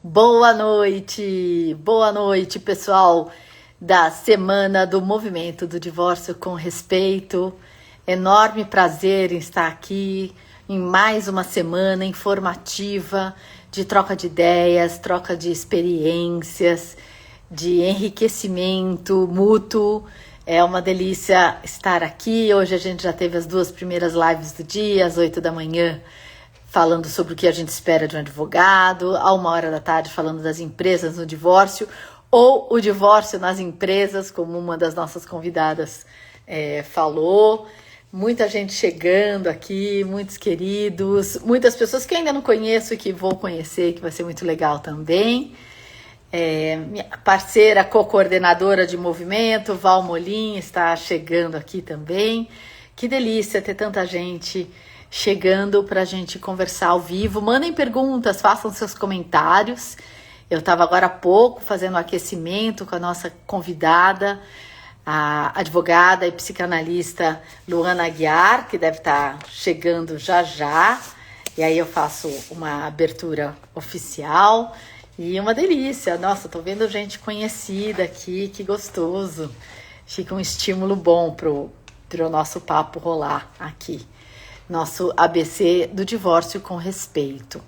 Boa noite, pessoal da Semana do Movimento do Divórcio com Respeito. Enorme prazer em estar aqui em mais uma semana informativa de troca de ideias, troca de experiências, de enriquecimento mútuo. É uma delícia estar aqui. Hoje a gente já teve as duas primeiras lives do dia, às 8 da manhã, falando sobre o que a gente espera de um advogado, à 1 hora da tarde falando das empresas no divórcio, ou o divórcio nas empresas, como uma das nossas convidadas falou. Muita gente chegando aqui, muitos queridos, muitas pessoas que eu ainda não conheço e que vou conhecer, que vai ser muito legal também. Minha parceira, co-coordenadora de movimento, Val Molin, está chegando aqui também. Que delícia ter tanta gente chegando para a gente conversar ao vivo. Mandem perguntas, façam seus comentários. Eu estava agora há pouco fazendo um aquecimento com a nossa convidada, a advogada e psicanalista Luana Aguiar, que deve estar chegando já já. E aí eu faço uma abertura oficial. E uma delícia. Nossa, tô vendo gente conhecida aqui, que gostoso. Fica um estímulo bom pro nosso papo rolar aqui. Nosso ABC do divórcio com respeito.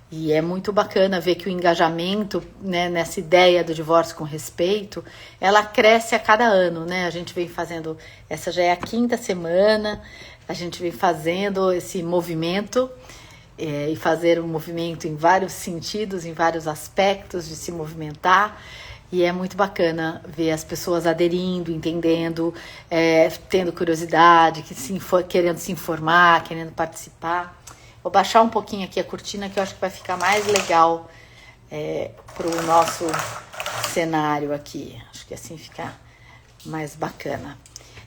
E é muito bacana ver que o engajamento, né, nessa ideia do divórcio com respeito, ela cresce a cada ano, né? A gente vem fazendo, essa já é a 5ª semana, a gente vem fazendo esse movimento, e fazer um movimento em vários sentidos, em vários aspectos de se movimentar. E é muito bacana ver as pessoas aderindo, entendendo, tendo curiosidade, querendo se informar, querendo participar. Vou baixar um pouquinho aqui a cortina, que eu acho que vai ficar mais legal para o nosso cenário aqui. Acho que assim fica mais bacana.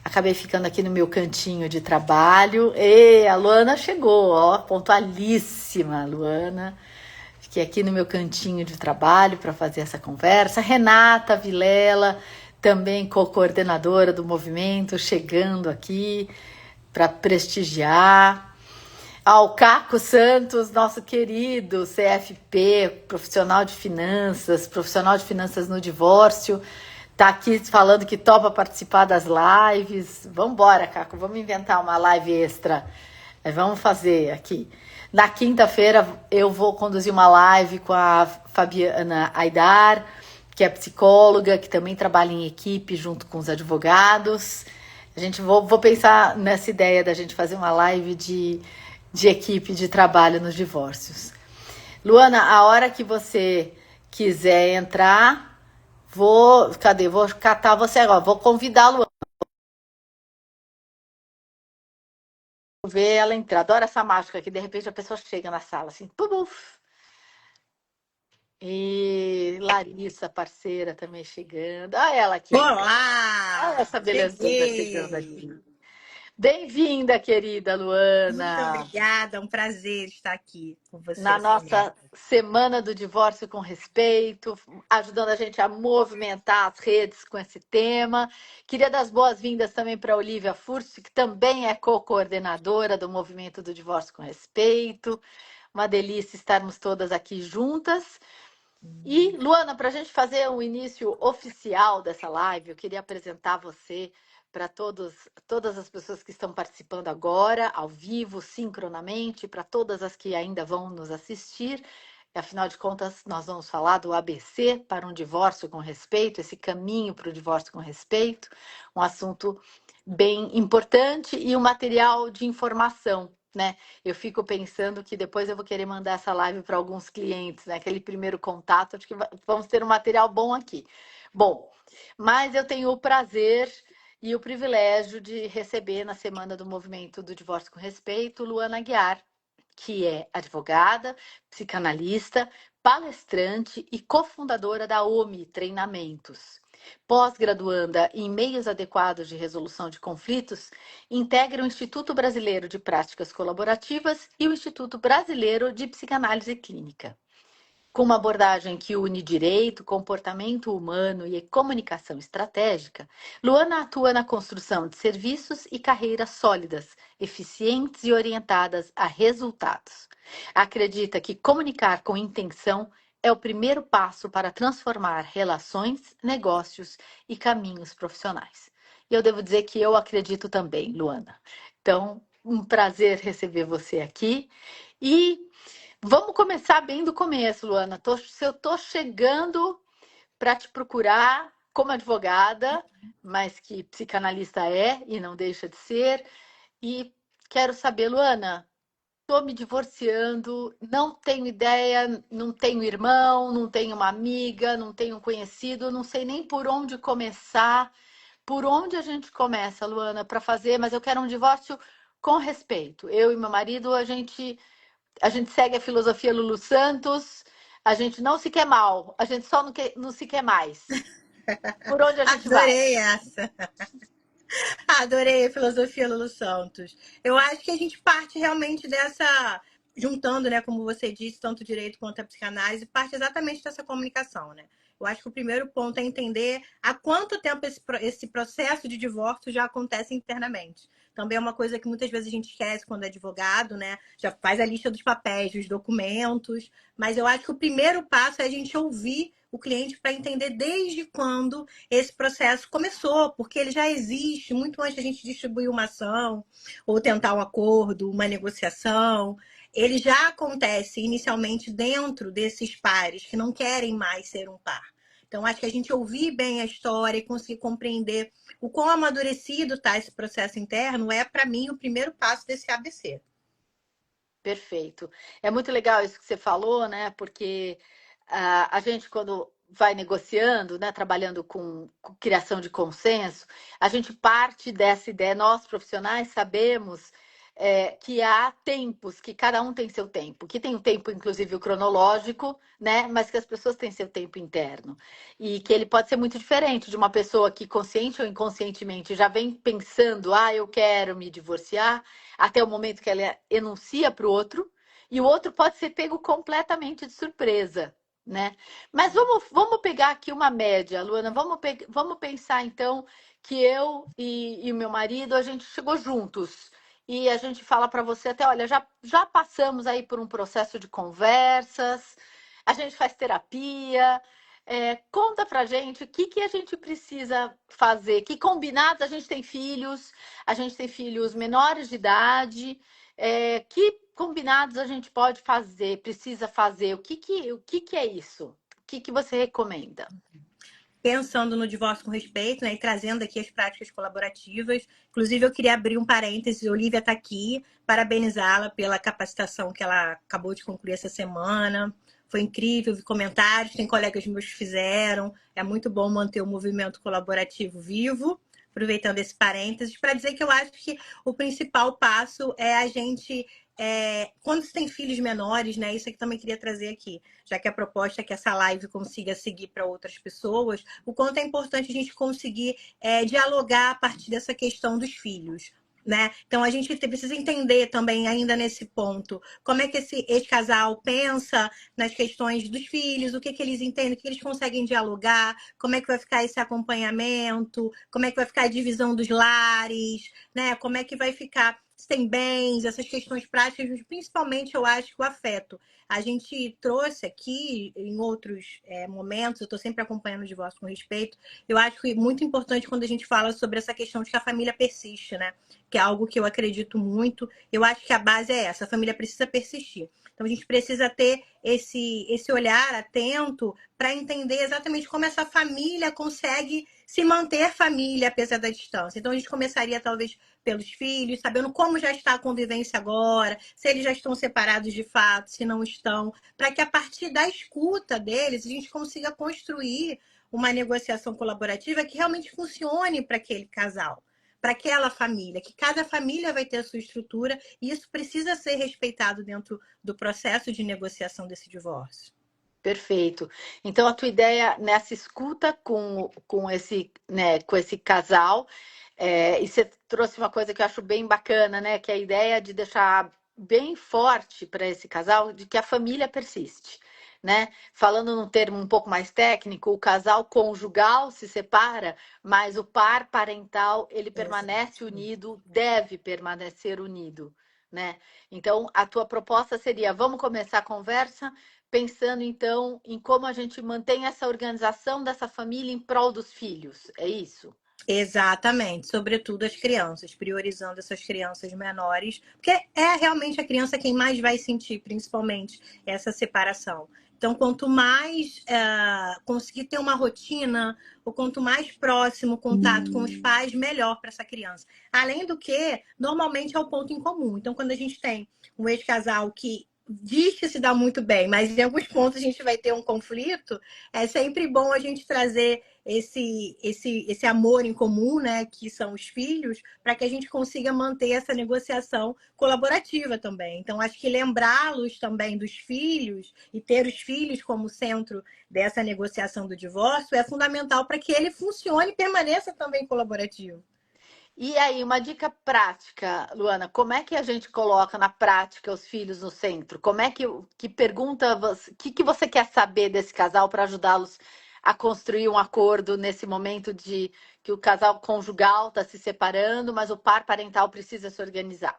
Acabei ficando aqui no meu cantinho de trabalho. E a Luana chegou, ó, pontualíssima, Luana. Fiquei aqui no meu cantinho de trabalho para fazer essa conversa. Renata Vilela, também co-coordenadora do movimento, chegando aqui para prestigiar. Ao Caco Santos, nosso querido CFP, profissional de finanças no divórcio, tá aqui falando que topa participar das lives. Vamos embora, Caco, vamos inventar uma live extra. Vamos fazer aqui. Na quinta-feira eu vou conduzir uma live com a Fabiana Aidar, que é psicóloga, que também trabalha em equipe junto com os advogados. Vou pensar nessa ideia da gente fazer uma live de equipe de trabalho nos divórcios. Luana, a hora que você quiser entrar, vou catar você agora, vou convidar a Luana. Vou ver ela entrar. Adoro essa mágica que de repente a pessoa chega na sala assim, puf. E Larissa, parceira, também chegando. Olha ela aqui. Olha Olá! essa belezura chegando Cheguei! aqui. Bem-vinda, querida Muito Luana, obrigada, é um prazer estar aqui com você na essa manhã. nossa Semana do Divórcio com Respeito, ajudando a gente a movimentar as redes com esse tema. Queria dar as boas-vindas também para a Olivia Furst, que também é co-coordenadora do Movimento do Divórcio com Respeito. Uma delícia estarmos todas aqui juntas. E, Luana, para a gente fazer um início oficial dessa live, eu queria apresentar você para todas as pessoas que estão participando agora, ao vivo, sincronamente, para todas as que ainda vão nos assistir. Afinal de contas, nós vamos falar do ABC para um divórcio com respeito, esse caminho para o divórcio com respeito, um assunto bem importante e um material de informação, né? Eu fico pensando que depois eu vou querer mandar essa live para alguns clientes, né? Aquele primeiro contato, acho que vamos ter um material bom aqui. Bom, mas eu tenho o prazer e o privilégio de receber na Semana do Movimento do Divórcio com Respeito, Luana Aguiar, que é advogada, psicanalista, palestrante e cofundadora da OMI Treinamentos. Pós-graduanda em meios adequados de resolução de conflitos, integra o Instituto Brasileiro de Práticas Colaborativas e o Instituto Brasileiro de Psicanálise Clínica. Com uma abordagem que une direito, comportamento humano e comunicação estratégica, Luana atua na construção de serviços e carreiras sólidas, eficientes e orientadas a resultados. Acredita que comunicar com intenção é o primeiro passo para transformar relações, negócios e caminhos profissionais. E eu devo dizer que eu acredito também, Luana. Então, um prazer receber você aqui. E vamos começar bem do começo, Luana. Se eu estou chegando para te procurar como advogada, mas que psicanalista é e não deixa de ser. E quero saber, Luana, estou me divorciando, não tenho ideia, não tenho irmão, não tenho uma amiga, não tenho um conhecido, não sei nem por onde começar. Por onde a gente começa, Luana, para fazer? Mas eu quero um divórcio com respeito. Eu e meu marido, a gente segue a filosofia Lulu Santos, a gente não se quer mal, a gente só não se quer mais. Por onde a gente vai? Adorei essa. Adorei a filosofia Lulu Santos. Eu acho que a gente parte realmente dessa, juntando, né, como você disse, tanto o direito quanto a psicanálise, parte exatamente dessa comunicação, né? Eu acho que o primeiro ponto é entender há quanto tempo esse processo de divórcio já acontece internamente. Também é uma coisa que muitas vezes a gente esquece quando é advogado, né? Já faz a lista dos papéis, dos documentos, mas eu acho que o primeiro passo é a gente ouvir o cliente para entender desde quando esse processo começou, porque ele já existe muito antes da gente distribuir uma ação, ou tentar um acordo, uma negociação. Ele já acontece inicialmente dentro desses pares que não querem mais ser um par. Então, acho que a gente ouvir bem a história e conseguir compreender o quão amadurecido está esse processo interno é, para mim, o primeiro passo desse ABC. Perfeito. É muito legal isso que você falou, né? Porque a gente, quando vai negociando, né, trabalhando com criação de consenso, a gente parte dessa ideia. Nós, profissionais, sabemos que há tempos, que cada um tem seu tempo, que tem o tempo, inclusive, o cronológico, né? Mas que as pessoas têm seu tempo interno. E que ele pode ser muito diferente de uma pessoa que, consciente ou inconscientemente, já vem pensando, eu quero me divorciar, até o momento que ela enuncia para o outro, e o outro pode ser pego completamente de surpresa, né? Mas vamos pegar aqui uma média, Luana, vamos pensar então que eu e o meu marido, a gente chegou juntos, e a gente fala para você até, olha, já passamos aí por um processo de conversas, a gente faz terapia, conta pra gente o que a gente precisa fazer, que combinados a gente tem filhos menores de idade, que combinados a gente pode fazer, precisa fazer, o que é isso? O que você recomenda? Pensando no divórcio com respeito, né, e trazendo aqui as práticas colaborativas. Inclusive, eu queria abrir um parênteses, a Olivia está aqui, parabenizá-la pela capacitação que ela acabou de concluir essa semana. Foi incrível, vi comentários, tem colegas meus que fizeram. É muito bom manter o movimento colaborativo vivo. Aproveitando esse parênteses, para dizer que eu acho que o principal passo é a gente quando você tem filhos menores, né? Isso aqui também queria trazer aqui, já que a proposta é que essa live consiga seguir para outras pessoas, o quanto é importante a gente conseguir dialogar a partir dessa questão dos filhos. Né? Então a gente precisa entender também, ainda nesse ponto, como é que esse casal pensa nas questões dos filhos, o que eles entendem, o que eles conseguem dialogar, como é que vai ficar esse acompanhamento, como é que vai ficar a divisão dos lares, né? Como é que vai ficar se tem bens, essas questões práticas, mas principalmente eu acho que o afeto. A gente trouxe aqui em outros momentos, eu estou sempre acompanhando o divórcio com respeito. Eu acho que é muito importante quando a gente fala sobre essa questão de que a família persiste, né? Que é algo que eu acredito muito. Eu acho que a base é essa: a família precisa persistir. Então a gente precisa ter esse olhar atento para entender exatamente como essa família consegue se manter família apesar da distância. Então a gente começaria talvez pelos filhos, sabendo como já está a convivência agora, se eles já estão separados de fato, se não estão, para que a partir da escuta deles a gente consiga construir uma negociação colaborativa que realmente funcione para aquele casal, para aquela família, que cada família vai ter a sua estrutura e isso precisa ser respeitado dentro do processo de negociação desse divórcio. Perfeito. Então, a tua ideia nessa escuta com esse casal, e você trouxe uma coisa que eu acho bem bacana, né? Que é a ideia de deixar bem forte para esse casal de que a família persiste, né? Falando num termo um pouco mais técnico, o casal conjugal se separa, mas o par parental, ele permanece Exato. unido, deve permanecer unido, né? Então, a tua proposta seria, vamos começar a conversa pensando então em como a gente mantém essa organização dessa família em prol dos filhos, é isso? Exatamente, sobretudo as crianças, priorizando essas crianças menores, porque é realmente a criança quem mais vai sentir, principalmente, essa separação. Então, quanto mais conseguir ter uma rotina, ou quanto mais próximo o contato com os pais, melhor para essa criança. Além do que, normalmente é o ponto em comum. Então, quando a gente tem um ex-casal que diz que se dá muito bem, mas em alguns pontos a gente vai ter um conflito, é sempre bom a gente trazer esse amor em comum, né, que são os filhos, para que a gente consiga manter essa negociação colaborativa também. Então, acho que lembrá-los também dos filhos e ter os filhos como centro dessa negociação do divórcio é fundamental para que ele funcione e permaneça também colaborativo. E aí, uma dica prática, Luana, como é que a gente coloca na prática os filhos no centro? Como é que pergunta, que você quer saber desse casal para ajudá-los a construir um acordo nesse momento de que o casal conjugal está se separando, mas o par parental precisa se organizar?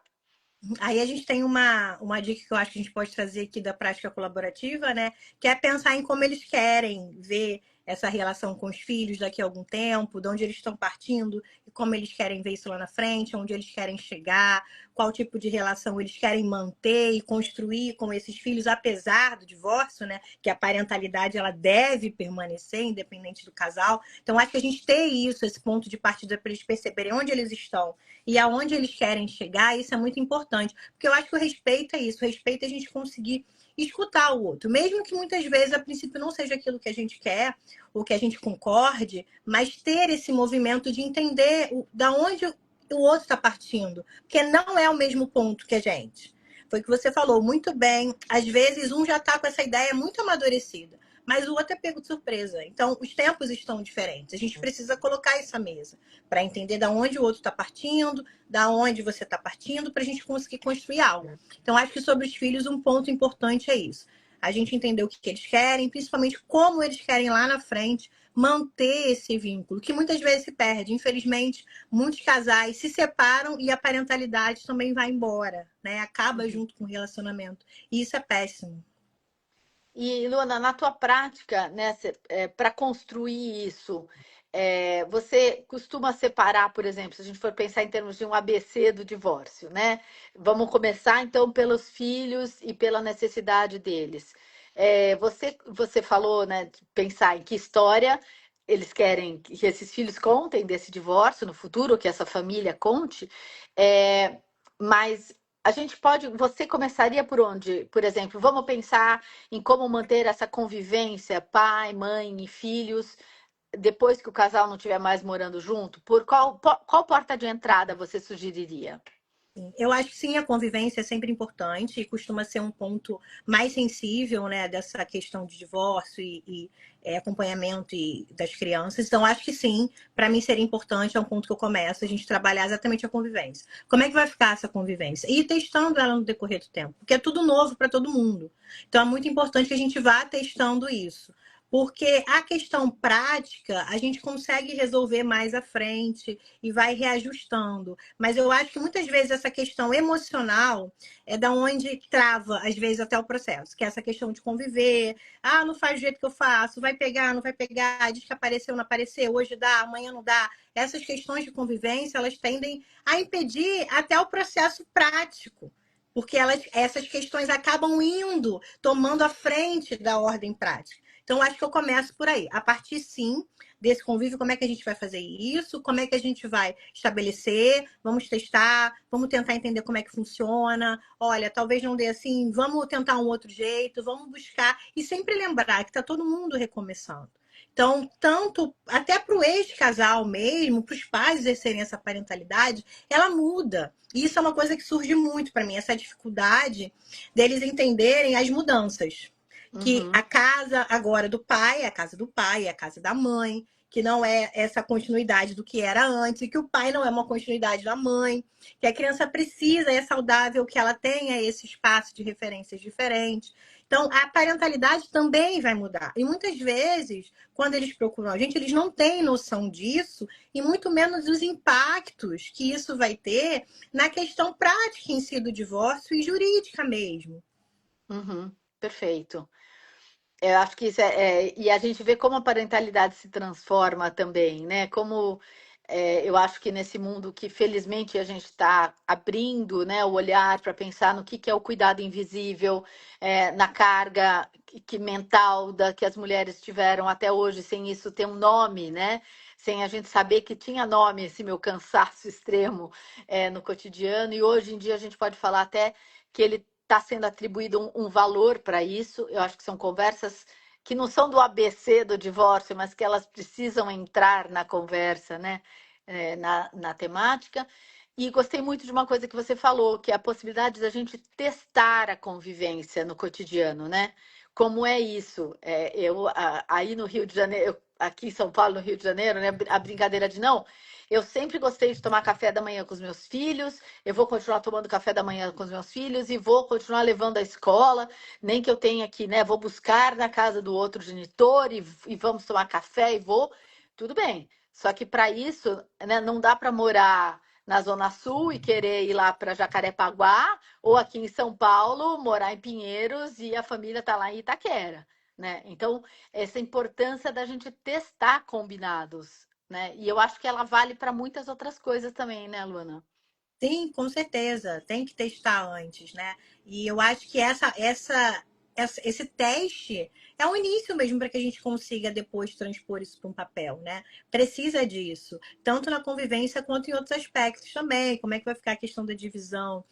Aí a gente tem uma dica que eu acho que a gente pode trazer aqui da prática colaborativa, né? Que é pensar em como eles querem ver essa relação com os filhos daqui a algum tempo, de onde eles estão partindo e como eles querem ver isso lá na frente, onde eles querem chegar, qual tipo de relação eles querem manter e construir com esses filhos, apesar do divórcio, né? Que a parentalidade ela deve permanecer, independente do casal. Então, acho que a gente ter isso, esse ponto de partida para eles perceberem onde eles estão e aonde eles querem chegar, isso é muito importante. Porque eu acho que o respeito é isso. O respeito é a gente conseguir escutar o outro. Mesmo que muitas vezes, a princípio, não seja aquilo que a gente quer, ou que a gente concorde, mas ter esse movimento de entender da onde o outro está partindo. Porque não é o mesmo ponto que a gente. Foi o que você falou muito bem. Às vezes, um já está com essa ideia muito amadurecida, mas o outro é pego de surpresa. Então, os tempos estão diferentes. A gente precisa colocar essa mesa para entender da onde o outro está partindo, da onde você está partindo, para a gente conseguir construir algo. Então, acho que sobre os filhos, um ponto importante é isso. A gente entender o que eles querem, principalmente como eles querem lá na frente manter esse vínculo, que muitas vezes se perde. Infelizmente, muitos casais se separam e a parentalidade também vai embora, né? Acaba Uhum. junto com o relacionamento. E isso é péssimo. E, Luana, na tua prática, né, para construir isso, você costuma separar, por exemplo, se a gente for pensar em termos de um ABC do divórcio, né? Vamos começar então pelos filhos e pela necessidade deles. Você falou, né, de pensar em que história eles querem que esses filhos contem desse divórcio no futuro, que essa família conte, mas a gente pode, você começaria por onde? Por exemplo, vamos pensar em como manter essa convivência, pai, mãe e filhos, depois que o casal não estiver mais morando junto? Por qual porta de entrada você sugeriria? Eu acho que sim, a convivência é sempre importante e costuma ser um ponto mais sensível, né, dessa questão de divórcio acompanhamento das crianças. Então, acho que sim, para mim seria importante, é um ponto que eu começo, a gente trabalhar exatamente a convivência. Como é que vai ficar essa convivência? E ir testando ela no decorrer do tempo, porque é tudo novo para todo mundo. Então, é muito importante que a gente vá testando isso. Porque a questão prática a gente consegue resolver mais à frente e vai reajustando. Mas eu acho que muitas vezes essa questão emocional é da onde trava, às vezes, até o processo, que é essa questão de conviver. Ah, não faz do jeito que eu faço, vai pegar, não vai pegar, diz que apareceu, não apareceu, hoje dá, amanhã não dá. Essas questões de convivência, elas tendem a impedir até o processo prático. Porque essas questões acabam indo, tomando a frente da ordem prática. Então, acho que eu começo por aí. A partir, sim, desse convívio, como é que a gente vai fazer isso, como é que a gente vai estabelecer, vamos testar, vamos tentar entender como é que funciona. Olha, talvez não dê assim, vamos tentar um outro jeito, vamos buscar. E sempre lembrar que está todo mundo recomeçando. Então, tanto até para o ex-casal mesmo, para os pais exercerem essa parentalidade, ela muda. E isso é uma coisa que surge muito para mim, essa dificuldade deles entenderem as mudanças. Que a Uhum. casa agora do pai é a casa do pai, é a casa da mãe, que não é essa continuidade do que era antes, e que o pai não é uma continuidade da mãe, que a criança precisa, é saudável que ela tenha esse espaço de referências diferentes. Então, a parentalidade também vai mudar. E muitas vezes, quando eles procuram a gente, eles não têm noção disso e muito menos os impactos que isso vai ter na questão prática em si do divórcio e jurídica mesmo. Uhum, perfeito. Eu acho que isso e a gente vê como a parentalidade se transforma também, né? Como eu acho que nesse mundo que felizmente a gente está abrindo, né, o olhar para pensar no que é o cuidado invisível, na carga mental que as mulheres tiveram até hoje, sem isso ter um nome, né? Sem a gente saber que tinha nome esse meu cansaço extremo no cotidiano, e hoje em dia a gente pode falar até que ele está sendo atribuído um valor para isso. Eu acho que são conversas que não são do ABC do divórcio, mas que elas precisam entrar na conversa, né? Na temática. E gostei muito de uma coisa que você falou, que é a possibilidade da gente testar a convivência no cotidiano, né? Como é isso? Aí no Rio de Janeiro, aqui em São Paulo, no Rio de Janeiro, né? A brincadeira de não. Eu sempre gostei de tomar café da manhã com os meus filhos, eu vou continuar tomando café da manhã com os meus filhos e vou continuar levando à escola, nem que eu tenha que, né, vou buscar na casa do outro genitor e vamos tomar café e vou, tudo bem. Só que para isso, né, não dá para morar na Zona Sul e querer ir lá para Jacarepaguá, ou aqui em São Paulo, morar em Pinheiros e a família tá lá em Itaquera, né? Então, essa importância da gente testar combinados, né? E eu acho que ela vale para muitas outras coisas também, né, Luana? Sim, com certeza. Tem que testar antes, né? E eu acho que esse teste é o início mesmo para que a gente consiga depois transpor isso para um papel, né? Precisa disso, tanto na convivência quanto em outros aspectos também. Como é que vai ficar a questão da divisão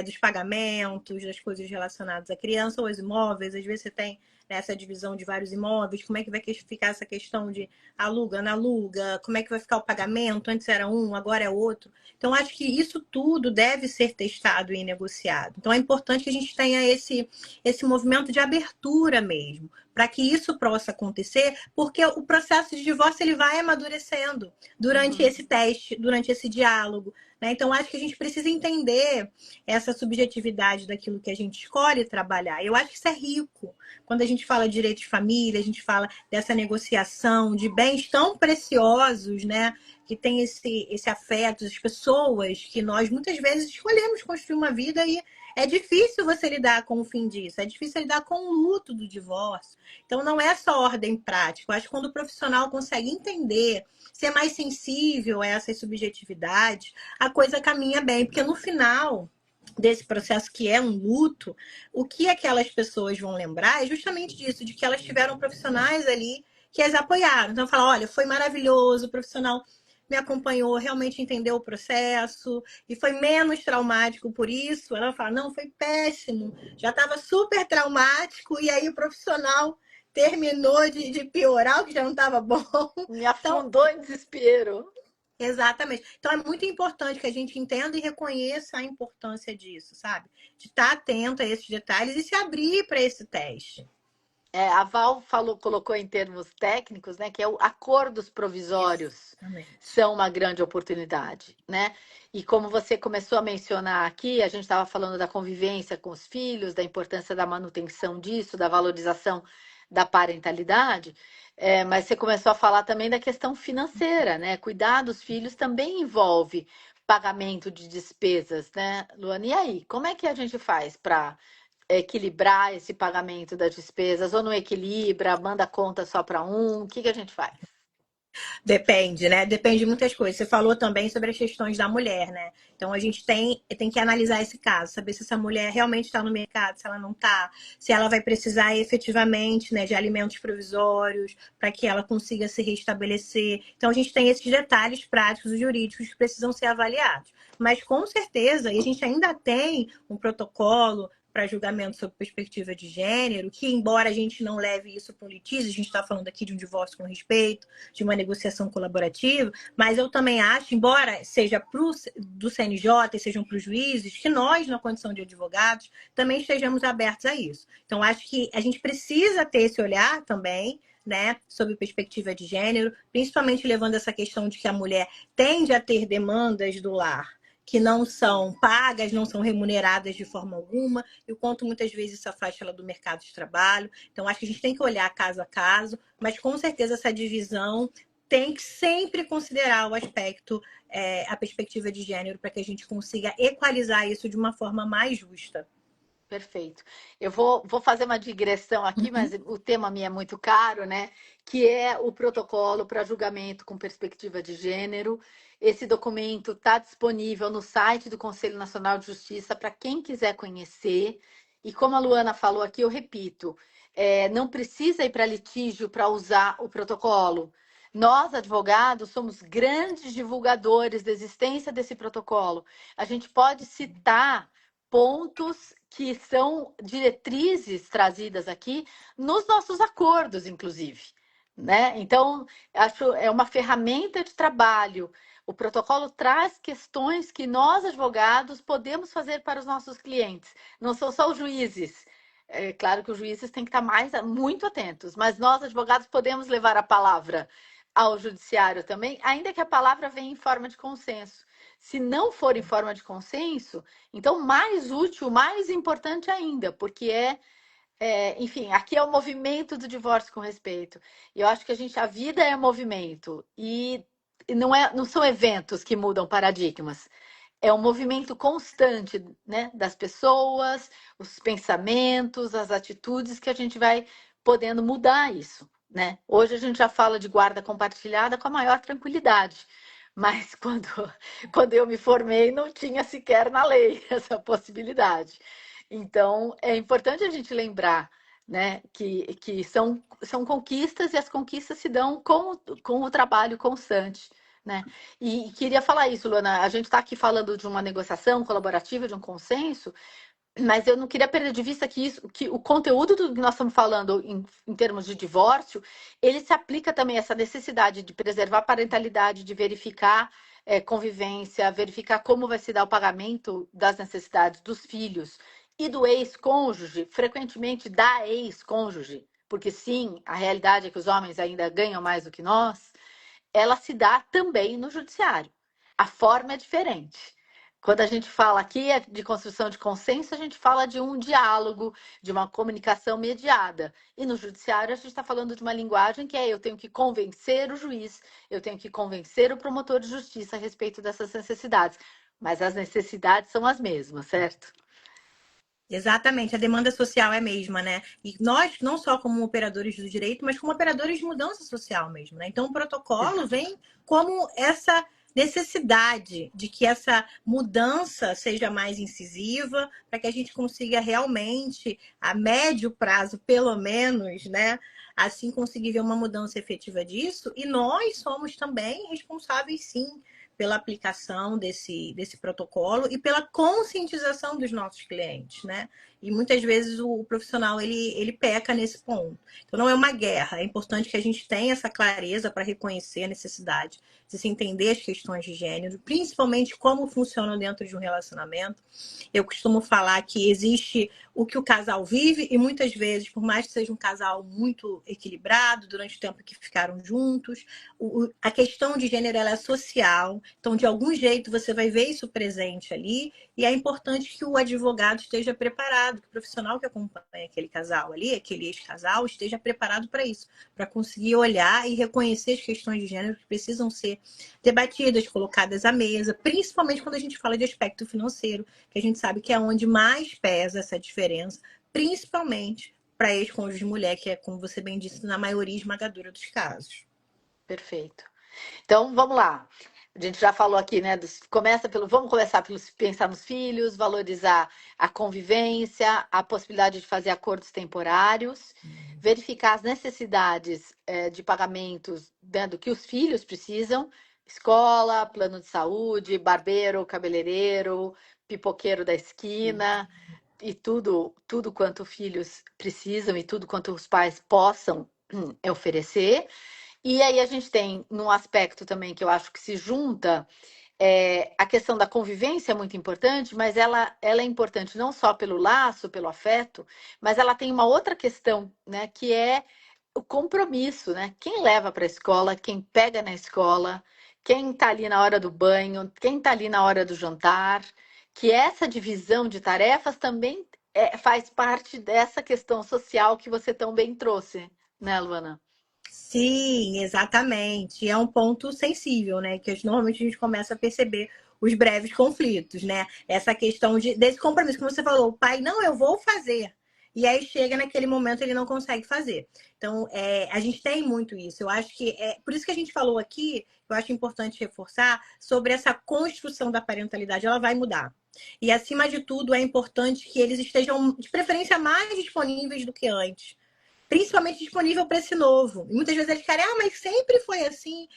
dos pagamentos, das coisas relacionadas à criança ou aos imóveis? Às vezes você tem, né, essa divisão de vários imóveis. Como é que vai ficar essa questão de aluga, não aluga? Como é que vai ficar o pagamento? Antes era um, agora é outro. Então, acho que isso tudo deve ser testado e negociado. Então, é importante que a gente tenha esse movimento de abertura mesmo, para que isso possa acontecer, porque o processo de divórcio ele vai amadurecendo durante Uhum. esse teste, durante esse diálogo. Né? Então, acho que a gente precisa entender essa subjetividade daquilo que a gente escolhe trabalhar. Eu acho que isso é rico. Quando a gente fala de direito de família, a gente fala dessa negociação de bens tão preciosos, né? Que tem esse afeto, as pessoas que nós muitas vezes escolhemos construir uma vida e é difícil você lidar com o fim disso, é difícil lidar com o luto do divórcio. Então não é só ordem prática. Eu acho que quando o profissional consegue entender, ser mais sensível a essas subjetividades, a coisa caminha bem, porque no final desse processo que é um luto, o que aquelas pessoas vão lembrar é justamente disso, de que elas tiveram profissionais ali que as apoiaram. Então, fala, olha, foi maravilhoso, o profissional me acompanhou, realmente entendeu o processo e foi menos traumático por isso. Ela fala, não, foi péssimo, já estava super traumático e aí o profissional terminou de piorar, o que já não estava bom. Me Então, afundou em desespero. exatamente. Então é muito importante que a gente entenda e reconheça a importância disso, sabe? De estar atento a esses detalhes e se abrir para esse teste. A Val colocou em termos técnicos, né, que é acordos provisórios Exatamente. são uma grande oportunidade, né? E como você começou a mencionar aqui, a gente estava falando da convivência com os filhos, da importância da manutenção disso, da valorização da parentalidade, mas você começou a falar também da questão financeira, né? Cuidar dos filhos também envolve pagamento de despesas, né, Luana? E aí, como é que a gente faz para equilibrar esse pagamento das despesas, ou não equilibra, manda conta só para um, o que que a gente faz? Depende, né? Depende de muitas coisas. Você falou também sobre as questões da mulher, né? Então a gente tem que analisar esse caso, saber se essa mulher realmente está no mercado, se ela não está, se ela vai precisar efetivamente, né, de alimentos provisórios para que ela consiga se restabelecer. Então a gente tem esses detalhes práticos e jurídicos que precisam ser avaliados. Mas com certeza, e a gente ainda tem um protocolo para julgamento sob perspectiva de gênero, que embora a gente não leve isso para um litígio, a gente está falando aqui de um divórcio com respeito, de uma negociação colaborativa, mas eu também acho, embora seja do CNJ e sejam para os juízes, que nós, na condição de advogados, também estejamos abertos a isso. Então, acho que a gente precisa ter esse olhar também, né, sob perspectiva de gênero, principalmente levando essa questão de que a mulher tende a ter demandas do lar que não são pagas, não são remuneradas de forma alguma, e o quanto muitas vezes isso afasta ela do mercado de trabalho. Então, acho que a gente tem que olhar caso a caso, mas com certeza essa divisão tem que sempre considerar o aspecto, a perspectiva de gênero, para que a gente consiga equalizar isso de uma forma mais justa. Perfeito. Eu vou fazer uma digressão aqui, mas Uhum. o tema me é muito caro, né? Que é o protocolo para julgamento com perspectiva de gênero. Esse documento está disponível no site do Conselho Nacional de Justiça para quem quiser conhecer. E como a Luana falou aqui, eu repito, não precisa ir para litígio para usar o protocolo. Nós, advogados, somos grandes divulgadores da existência desse protocolo. A gente pode citar pontos que são diretrizes trazidas aqui nos nossos acordos, inclusive, né? Então, acho é uma ferramenta de trabalho. O protocolo traz questões que nós, advogados, podemos fazer para os nossos clientes. Não são só os juízes. É claro que os juízes têm que estar muito atentos, mas nós, advogados, podemos levar a palavra ao judiciário também, ainda que a palavra venha em forma de consenso. Se não for em forma de consenso, então mais útil, mais importante ainda, porque enfim, aqui é o movimento do divórcio com respeito. E eu acho que a vida é movimento e não são eventos que mudam paradigmas. É um movimento constante, né, das pessoas, os pensamentos, as atitudes que a gente vai podendo mudar isso, né? Hoje a gente já fala de guarda compartilhada com a maior tranquilidade, mas quando eu me formei não tinha sequer na lei essa possibilidade. Então é importante a gente lembrar, né, que são conquistas e as conquistas se dão com o trabalho constante, né? E queria falar isso, Luana. A gente está aqui falando de uma negociação colaborativa, de um consenso, mas eu não queria perder de vista que o conteúdo do que nós estamos falando em termos de divórcio, ele se aplica também a essa necessidade de preservar a parentalidade, de verificar convivência, verificar como vai se dar o pagamento das necessidades dos filhos e do ex-cônjuge, frequentemente da ex-cônjuge, porque sim, a realidade é que os homens ainda ganham mais do que nós, ela se dá também no judiciário. A forma é diferente. Quando a gente fala aqui de construção de consenso, a gente fala de um diálogo, de uma comunicação mediada. E no judiciário, a gente está falando de uma linguagem que eu tenho que convencer o juiz, eu tenho que convencer o promotor de justiça a respeito dessas necessidades. Mas as necessidades são as mesmas, certo? Exatamente, a demanda social é a mesma, né? E nós, não só como operadores do direito, mas como operadores de mudança social mesmo, né? Então, o protocolo Exato. vem como essa necessidade de que essa mudança seja mais incisiva, para que a gente consiga realmente, a médio prazo, pelo menos, né? Assim conseguir ver uma mudança efetiva disso. E nós somos também responsáveis, sim, pela aplicação desse protocolo e pela conscientização dos nossos clientes, né? E muitas vezes o profissional ele peca nesse ponto. Então não é uma guerra, é importante que a gente tenha essa clareza para reconhecer a necessidade de se entender as questões de gênero, principalmente como funcionam dentro de um relacionamento. Eu costumo falar que existe o que o casal vive e muitas vezes, por mais que seja um casal muito equilibrado durante o tempo que ficaram juntos, a questão de gênero ela é social, então de algum jeito você vai ver isso presente ali e é importante que o advogado esteja preparado, que o profissional que acompanha aquele casal ali, aquele ex-casal, esteja preparado para isso, para conseguir olhar e reconhecer as questões de gênero que precisam ser debatidas, colocadas à mesa, principalmente quando a gente fala de aspecto financeiro, que a gente sabe que é onde mais pesa essa diferença, principalmente para ex-cônjuge de mulher, que é, como você bem disse, na maioria esmagadora dos casos. Perfeito. Então, vamos lá. A gente já falou aqui, né? Vamos começar pelo pensar nos filhos, valorizar a convivência, a possibilidade de fazer acordos temporários, verificar as necessidades de pagamentos, né, do que os filhos precisam, escola, plano de saúde, barbeiro, cabeleireiro, pipoqueiro da esquina e tudo quanto filhos precisam e tudo quanto os pais possam oferecer. E aí a gente tem, num aspecto também que eu acho que se junta, a questão da convivência é muito importante, mas ela é importante não só pelo laço, pelo afeto, mas ela tem uma outra questão, né, que é o compromisso, né? Quem leva para a escola, quem pega na escola, quem está ali na hora do banho, quem está ali na hora do jantar, que essa divisão de tarefas também faz parte dessa questão social que você tão bem trouxe, né, Luana? Sim, exatamente. É um ponto sensível, né? Que normalmente a gente começa a perceber os breves conflitos, né? Essa questão desse compromisso, como você falou, o pai, não, eu vou fazer. E aí chega naquele momento ele não consegue fazer. Então, a gente tem muito isso. Eu acho que por isso que a gente falou aqui, eu acho importante reforçar sobre essa construção da parentalidade, ela vai mudar. E acima de tudo, é importante que eles estejam, de preferência, mais disponíveis do que antes. Principalmente disponível para esse novo. E muitas vezes eles querem, mas sempre foi assim.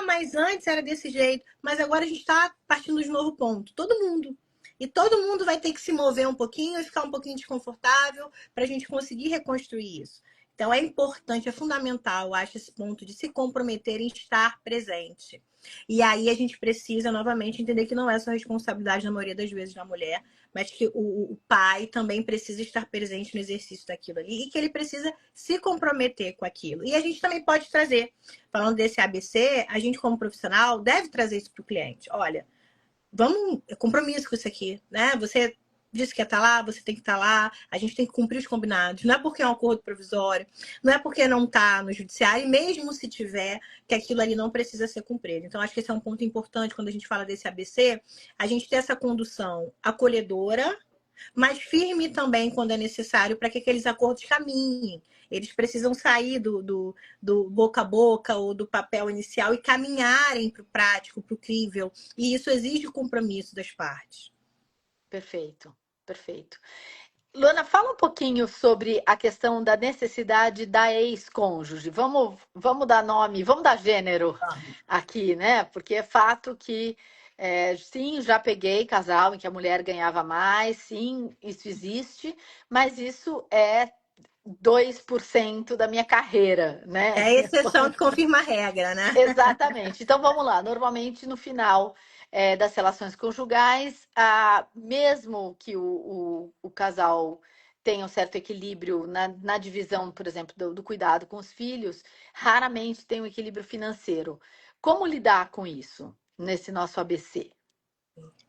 Mas antes era desse jeito. Mas agora a gente está partindo de um novo ponto. Todo mundo. E todo mundo vai ter que se mover um pouquinho e ficar um pouquinho desconfortável para a gente conseguir reconstruir isso. Então é importante, é fundamental, eu acho, esse ponto de se comprometer em estar presente. E aí a gente precisa, novamente, entender que não é só responsabilidade, na maioria das vezes, da mulher, mas que o pai também precisa estar presente no exercício daquilo ali e que ele precisa se comprometer com aquilo. E a gente também pode trazer, falando desse ABC, a gente como profissional deve trazer isso para o cliente. Olha, vamos, compromisso com isso aqui, né? Você disse que ia estar lá, você tem que estar lá, a gente tem que cumprir os combinados. Não é porque é um acordo provisório, não é porque não está no judiciário, e mesmo se tiver, que aquilo ali não precisa ser cumprido. Então, acho que esse é um ponto importante quando a gente fala desse ABC, a gente ter essa condução acolhedora, mas firme também quando é necessário para que aqueles acordos caminhem. Eles precisam sair do boca a boca ou do papel inicial e caminharem para o prático, para o crível. E isso exige compromisso das partes. Perfeito, perfeito. Luana, fala um pouquinho sobre a questão da necessidade da ex-cônjuge. Vamos dar nome, vamos dar gênero aqui, né? Porque é fato que, sim, já peguei casal em que a mulher ganhava mais, sim, isso existe, mas isso é 2% da minha carreira, É né? a exceção que confirma a regra, né? Exatamente. Então vamos lá. Normalmente no final das relações conjugais, mesmo que o casal tenha um certo equilíbrio na divisão, por exemplo, do cuidado com os filhos, raramente tem um equilíbrio financeiro. Como lidar com isso nesse nosso ABC?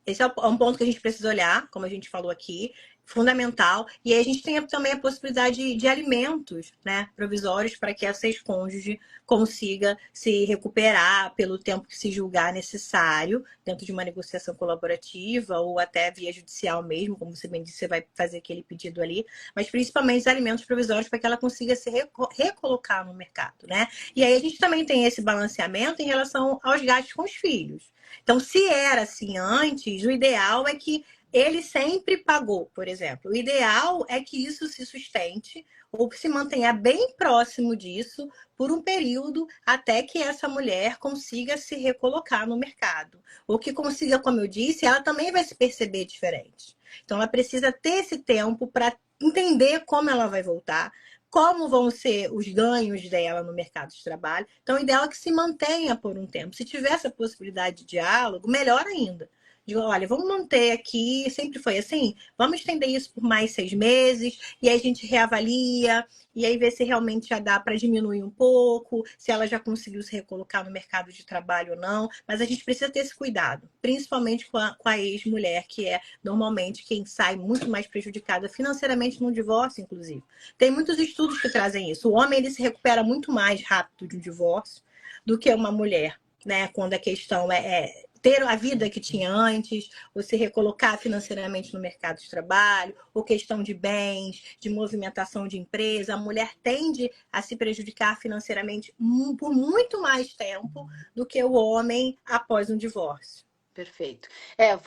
Esse é um ponto que a gente precisa olhar, como a gente falou aqui, fundamental. E aí a gente tem também a possibilidade de alimentos, né, provisórios para que essa ex-cônjuge consiga se recuperar pelo tempo que se julgar necessário, dentro de uma negociação colaborativa ou até via judicial mesmo, como você bem disse, você vai fazer aquele pedido ali, mas principalmente os alimentos provisórios para que ela consiga se recolocar no mercado, né? E aí a gente também tem esse balanceamento em relação aos gastos com os filhos. Então, se era assim antes, o ideal é que ele sempre pagou, por exemplo. O ideal é que isso se sustente ou se mantenha bem próximo disso por um período até que essa mulher consiga se recolocar no mercado. Ou que consiga, como eu disse, ela também vai se perceber diferente. Então, ela precisa ter esse tempo para entender como ela vai voltar, como vão ser os ganhos dela no mercado de trabalho. Então, o ideal é que se mantenha por um tempo. Se tiver essa possibilidade de diálogo, melhor ainda. Digo, olha, vamos manter aqui, sempre foi assim, vamos estender isso por mais 6 meses, e aí a gente reavalia, e aí vê se realmente já dá para diminuir um pouco, se ela já conseguiu se recolocar no mercado de trabalho ou não. Mas a gente precisa ter esse cuidado, principalmente com a ex-mulher, que é normalmente quem sai muito mais prejudicada financeiramente no divórcio, inclusive. Tem muitos estudos que trazem isso. O homem ele se recupera muito mais rápido de um divórcio do que uma mulher, né? Quando a questão é ter a vida que tinha antes, ou se recolocar financeiramente no mercado de trabalho, ou questão de bens, de movimentação de empresa. A mulher tende a se prejudicar financeiramente por muito mais tempo do que o homem após um divórcio. Perfeito.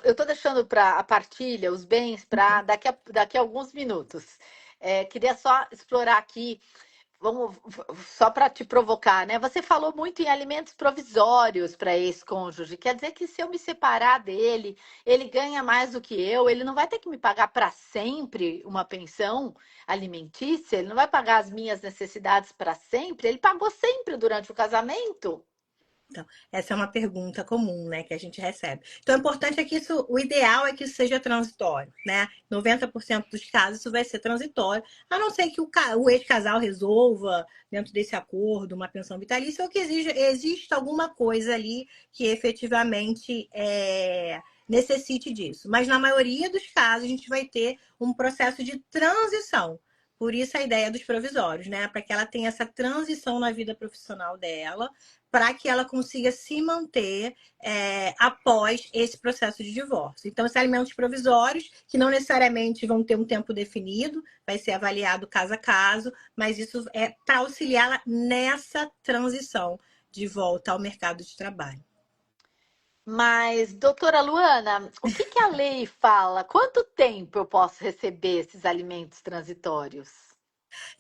Eu estou deixando para a partilha, os bens, para daqui a alguns minutos. Queria só explorar aqui, vamos, só para te provocar, né? Você falou muito em alimentos provisórios para ex-cônjuge. Quer dizer que se eu me separar dele, ele ganha mais do que eu, ele não vai ter que me pagar para sempre uma pensão alimentícia, ele não vai pagar as minhas necessidades para sempre, ele pagou sempre durante o casamento? Então, essa é uma pergunta comum, né, que a gente recebe. Então, o importante é que isso, o ideal é que isso seja transitório, né? 90% dos casos isso vai ser transitório, a não ser que o ex-casal resolva, dentro desse acordo, uma pensão vitalícia, ou que exista alguma coisa ali que efetivamente necessite disso. Mas na maioria dos casos, a gente vai ter um processo de transição Por isso a ideia dos provisórios, né? Para que ela tenha essa transição na vida profissional dela, para que ela consiga se manter após esse processo de divórcio. Então, esses alimentos provisórios, que não necessariamente vão ter um tempo definido, vai ser avaliado caso a caso, mas isso é para auxiliá-la nessa transição de volta ao mercado de trabalho. Mas, doutora Luana, o que que a lei fala? Quanto tempo eu posso receber esses alimentos transitórios?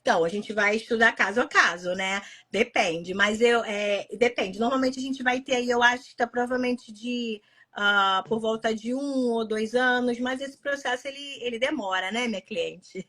Então, a gente vai estudar caso a caso, né? Depende, mas depende. Normalmente a gente vai ter aí, eu acho que está provavelmente por volta de 1 ou 2 anos, mas esse processo ele demora, né, minha cliente?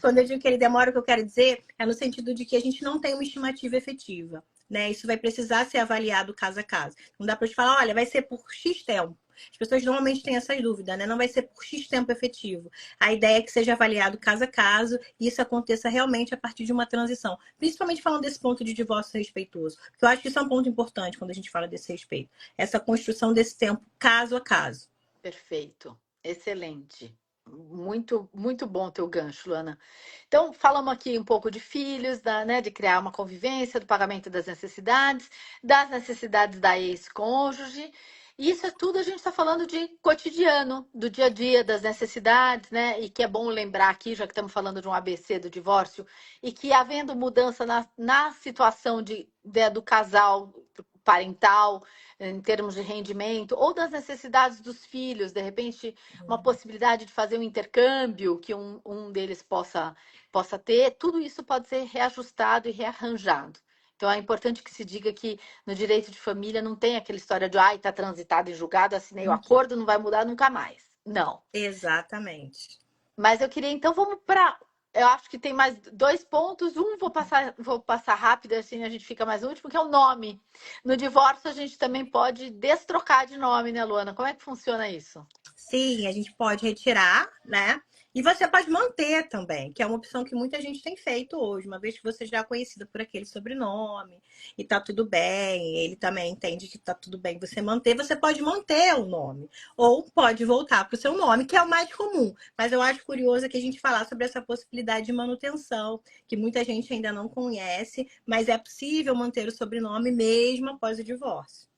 Quando eu digo que ele demora, o que eu quero dizer é no sentido de que a gente não tem uma estimativa efetiva. Né? Isso vai precisar ser avaliado caso a caso. Não dá para te falar, olha, vai ser por X tempo. As pessoas normalmente têm essa dúvida, né? Não vai ser por X tempo efetivo. A ideia é que seja avaliado caso a caso e isso aconteça realmente a partir de uma transição. Principalmente falando desse ponto de divórcio respeitoso. Porque eu acho que isso é um ponto importante quando a gente fala desse respeito. Essa construção desse tempo caso a caso. Perfeito, excelente. Muito, muito bom teu gancho, Luana. Então, falamos aqui um pouco de filhos, né, de criar uma convivência, do pagamento das necessidades da ex-cônjuge. E isso é tudo a gente está falando de cotidiano, do dia a dia, das necessidades, né? E que é bom lembrar aqui, já que estamos falando de um ABC do divórcio, e que havendo mudança na situação do casal parental, em termos de rendimento, ou das necessidades dos filhos, de repente, uma possibilidade de fazer um intercâmbio que um deles possa ter, tudo isso pode ser reajustado e rearranjado. Então, é importante que se diga que no direito de família não tem aquela história de, ai, está transitado e julgado, assinei o acordo, não vai mudar nunca mais. Não. Exatamente. Mas eu queria, então, vamos para. Eu acho que tem mais dois pontos. Vou passar rápido, assim a gente fica mais no último, que é o nome. No divórcio, a gente também pode destrocar de nome, né, Luana? Como é que funciona isso? Sim, a gente pode retirar, né? E você pode manter também, que é uma opção que muita gente tem feito hoje, uma vez que você já é conhecida por aquele sobrenome e tá tudo bem, ele também entende que tá tudo bem você manter, você pode manter o nome, ou pode voltar para o seu nome, que é o mais comum. Mas eu acho curioso que a gente falar sobre essa possibilidade de manutenção, que muita gente ainda não conhece, mas é possível manter o sobrenome mesmo após o divórcio.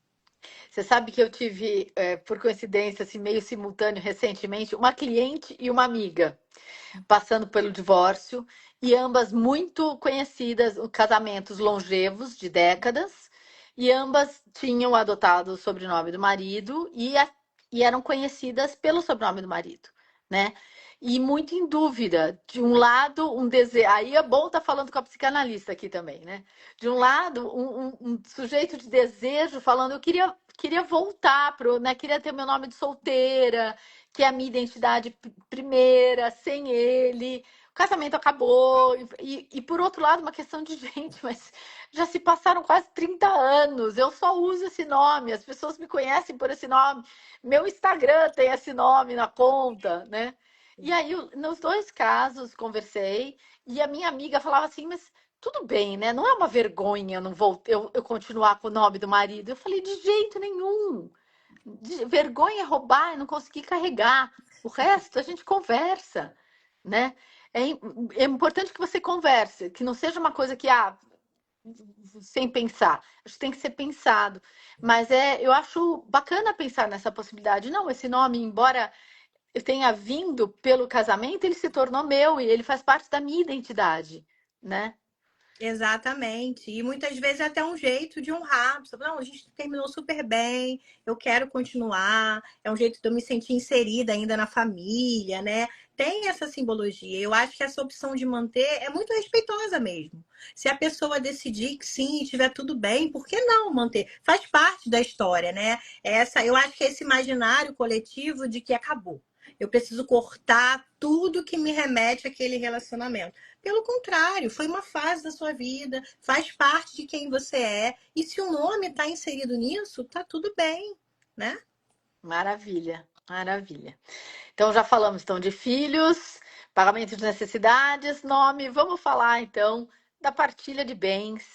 Você sabe que eu tive, por coincidência, assim, meio simultâneo recentemente, uma cliente e uma amiga passando pelo divórcio, e ambas muito conhecidas, casamentos longevos de décadas, e ambas tinham adotado o sobrenome do marido e eram conhecidas pelo sobrenome do marido, né? E muito em dúvida. De um lado, um desejo. Aí é bom estar falando com a psicanalista aqui também, né? De um lado, um sujeito de desejo falando, eu queria voltar pro, né? Queria ter meu nome de solteira, que é a minha identidade primeira, sem ele. O casamento acabou. E por outro lado, uma questão de gente, mas já se passaram quase 30 anos. Eu só uso esse nome, as pessoas me conhecem por esse nome. Meu Instagram tem esse nome na conta, né? E aí, nos dois casos, conversei, e a minha amiga falava assim, mas tudo bem, né? Não é uma vergonha eu continuar com o nome do marido. Eu falei, de jeito nenhum. Vergonha é roubar e não conseguir carregar. O resto a gente conversa, né? É importante que você converse, que não seja uma coisa que, sem pensar. Acho que tem que ser pensado. Mas eu acho bacana pensar nessa possibilidade. Não, esse nome, embora eu tenha vindo pelo casamento, ele se tornou meu e ele faz parte da minha identidade, né? Exatamente. E muitas vezes é até um jeito de honrar. Não, a gente terminou super bem, eu quero continuar. É um jeito de eu me sentir inserida ainda na família, né? Tem essa simbologia. Eu acho que essa opção de manter é muito respeitosa mesmo. Se a pessoa decidir que sim, estiver tudo bem, por que não manter? Faz parte da história, né? Eu acho que é esse imaginário coletivo de que acabou. Eu preciso cortar tudo que me remete àquele relacionamento. Pelo contrário, foi uma fase da sua vida, faz parte de quem você é. E se o nome está inserido nisso, tá tudo bem, né? Maravilha, maravilha. Então já falamos então de filhos, pagamento de necessidades, nome. Vamos falar então da partilha de bens,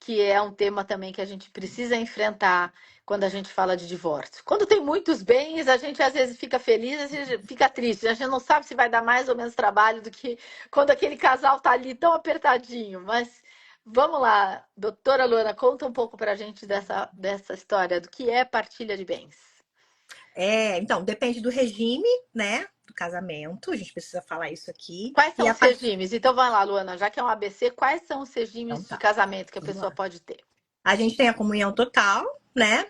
que é um tema também que a gente precisa enfrentar quando a gente fala de divórcio. Quando tem muitos bens, a gente às vezes fica feliz, às vezes fica triste. A gente não sabe se vai dar mais ou menos trabalho do que quando aquele casal tá ali tão apertadinho. Mas vamos lá, doutora Luana, conta um pouco pra gente dessa história do que é partilha de bens. Então, depende do regime, né, do casamento, a gente precisa falar isso aqui. Quais E são a os partir. regimes? Então vai lá, Luana, já que é um ABC, quais são os Então, regimes de tá, casamento que a vamos pessoa lá. pode ter? A gente tem a comunhão total, né?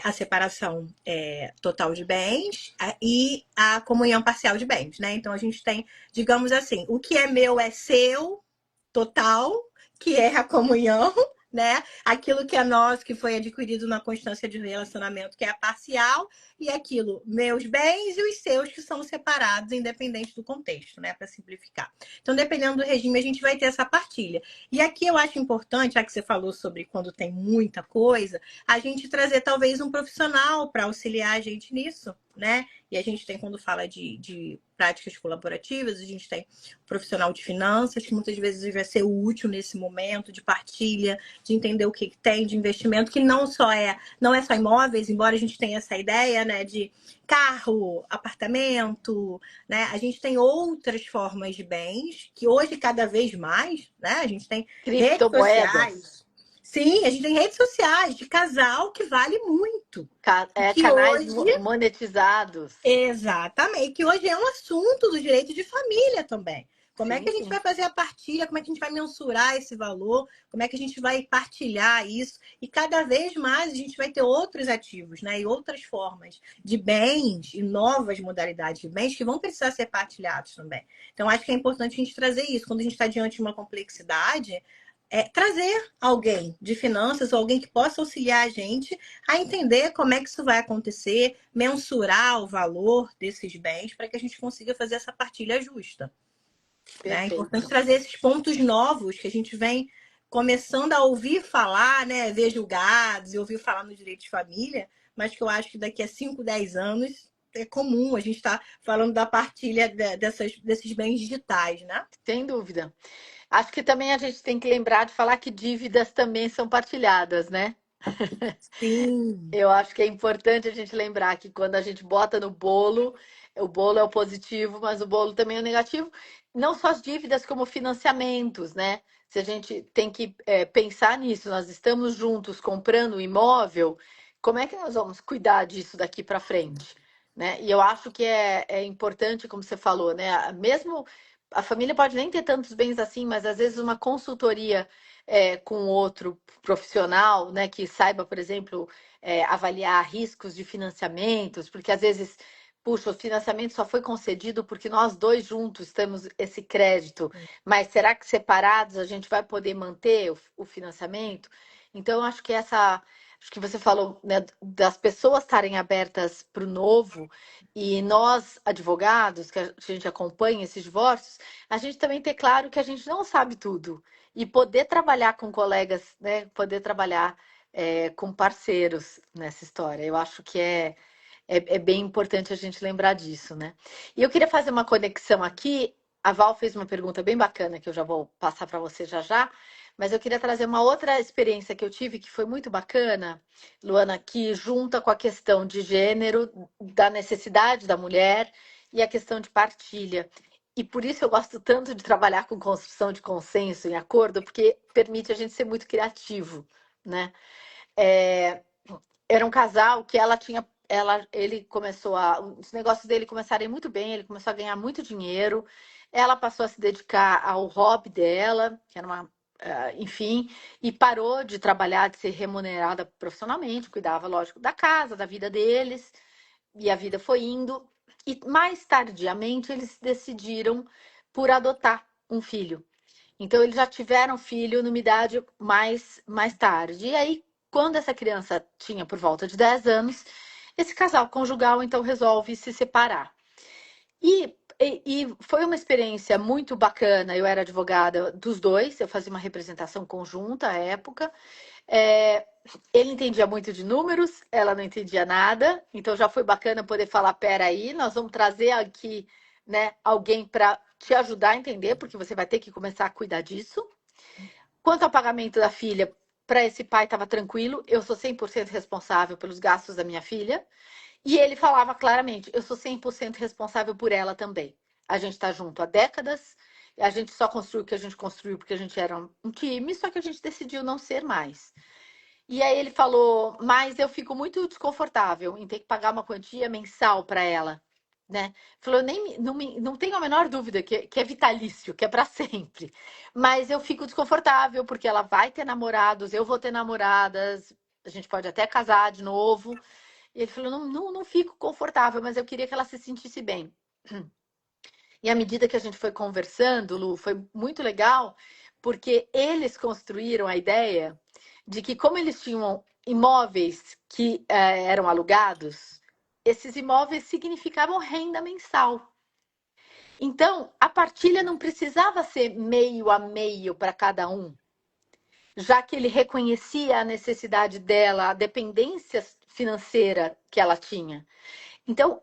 A separação total de bens e a comunhão parcial de bens, né? Então a gente tem, digamos assim, o que é meu é seu, total, que é a comunhão, né? Aquilo que é nosso, que foi adquirido na constância de relacionamento, que é a parcial, e aquilo, meus bens e os seus, que são separados, independente do contexto, né? Para simplificar. Então, dependendo do regime, a gente vai ter essa partilha. E aqui eu acho importante, já que você falou sobre quando tem muita coisa, a gente trazer talvez um profissional para auxiliar a gente nisso, né? E a gente tem, quando fala de práticas colaborativas, a gente tem um profissional de finanças, que muitas vezes vai ser útil nesse momento de partilha, de entender o que tem de investimento, que não é só imóveis, embora a gente tenha essa ideia, né, de carro, apartamento, né? A gente tem outras formas de bens, que hoje cada vez mais, né? A gente tem redes Criptomoedas. sociais. Sim, a gente tem redes sociais de casal que vale muito. E que Canais hoje monetizados. Exatamente, que hoje é um assunto do direito de família também. Como é que Sim, a gente sim. vai fazer a partilha? Como é que a gente vai mensurar esse valor? Como é que a gente vai partilhar isso? E cada vez mais a gente vai ter outros ativos, né? E outras formas de bens e novas modalidades de bens que vão precisar ser partilhados também. Então, acho que é importante a gente trazer isso. Quando a gente está diante de uma complexidade, trazer alguém de finanças ou alguém que possa auxiliar a gente a entender como é que isso vai acontecer, mensurar o valor desses bens para que a gente consiga fazer essa partilha justa. Né? É importante Perfeito. trazer esses pontos novos que a gente vem começando a ouvir falar, né? Ver julgados e ouvir falar no direito de família, mas que eu acho que daqui a 5, 10 anos é comum a gente estar falando da partilha desses bens digitais, né? Sem dúvida. Acho que também a gente tem que lembrar de falar que dívidas também são partilhadas, né? Sim. Eu acho que é importante a gente lembrar que quando a gente bota no bolo, o bolo é o positivo, mas o bolo também é o negativo. Não só as dívidas, como financiamentos, né? Se a gente tem que pensar nisso, nós estamos juntos comprando um imóvel, como é que nós vamos cuidar disso daqui para frente? Né? E eu acho que é importante, como você falou, né? Mesmo a família pode nem ter tantos bens assim, mas às vezes uma consultoria com outro profissional, né, que saiba, por exemplo, avaliar riscos de financiamentos, porque às vezes, puxa, o financiamento só foi concedido porque nós dois juntos temos esse crédito, mas será que separados a gente vai poder manter o financiamento? Então, eu acho que acho que você falou, né, das pessoas estarem abertas para o novo e nós, advogados, que a gente acompanha esses divórcios, a gente também ter claro que a gente não sabe tudo e poder trabalhar com colegas, né? Poder trabalhar com parceiros nessa história. Eu acho que é bem importante a gente lembrar disso, né? E eu queria fazer uma conexão aqui. A Val fez uma pergunta bem bacana que eu já vou passar para você já já, mas eu queria trazer uma outra experiência que eu tive que foi muito bacana, Luana, que junta com a questão de gênero, da necessidade da mulher e a questão de partilha. E por isso eu gosto tanto de trabalhar com construção de consenso em acordo, porque permite a gente ser muito criativo, né? É, Era um casal que ele começou os negócios dele começaram a ir muito bem, ele começou a ganhar muito dinheiro, ela passou a se dedicar ao hobby dela, que era enfim, e parou de trabalhar, de ser remunerada profissionalmente, cuidava, lógico, da casa, da vida deles, e a vida foi indo. E mais tardiamente eles decidiram por adotar um filho. Então eles já tiveram filho numa idade mais tarde. E aí, quando essa criança tinha por volta de 10 anos, esse casal conjugal então resolve se separar. E foi uma experiência muito bacana. Eu era advogada dos dois, eu fazia uma representação conjunta à época. É, ele entendia muito de números, ela não entendia nada, então já foi bacana poder falar: peraí, nós vamos trazer aqui, né, alguém para te ajudar a entender, porque você vai ter que começar a cuidar disso. Quanto ao pagamento da filha, para esse pai estava tranquilo, eu sou 100% responsável pelos gastos da minha filha. E ele falava claramente: eu sou 100% responsável por ela também. A gente está junto há décadas, a gente só construiu o que a gente construiu porque a gente era um time, só que a gente decidiu não ser mais. E aí ele falou: mas eu fico muito desconfortável em ter que pagar uma quantia mensal para ela. Né? Falou, não tenho a menor dúvida que é vitalício, que é para sempre. Mas eu fico desconfortável porque ela vai ter namorados, eu vou ter namoradas, a gente pode até casar de novo. E ele falou: não fico confortável, mas eu queria que ela se sentisse bem. E à medida que a gente foi conversando, Lu, foi muito legal, porque eles construíram a ideia de que, como eles tinham imóveis que eram alugados, esses imóveis significavam renda mensal. Então, a partilha não precisava ser meio a meio para cada um, já que ele reconhecia a necessidade dela, a dependência financeira que ela tinha. Então,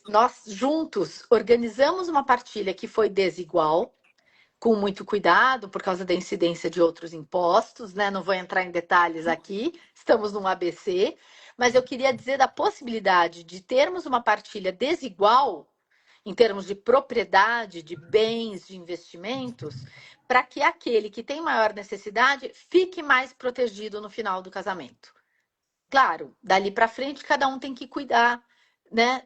nós juntos, organizamos uma partilha que foi desigual, com muito cuidado, por causa da incidência de outros impostos, né? Não vou entrar em detalhes aqui, estamos num ABC, mas eu queria dizer da possibilidade de termos uma partilha desigual, em termos de propriedade, de bens, de investimentos, para que aquele que tem maior necessidade fique mais protegido no final do casamento. Claro, dali para frente cada um tem que cuidar, né,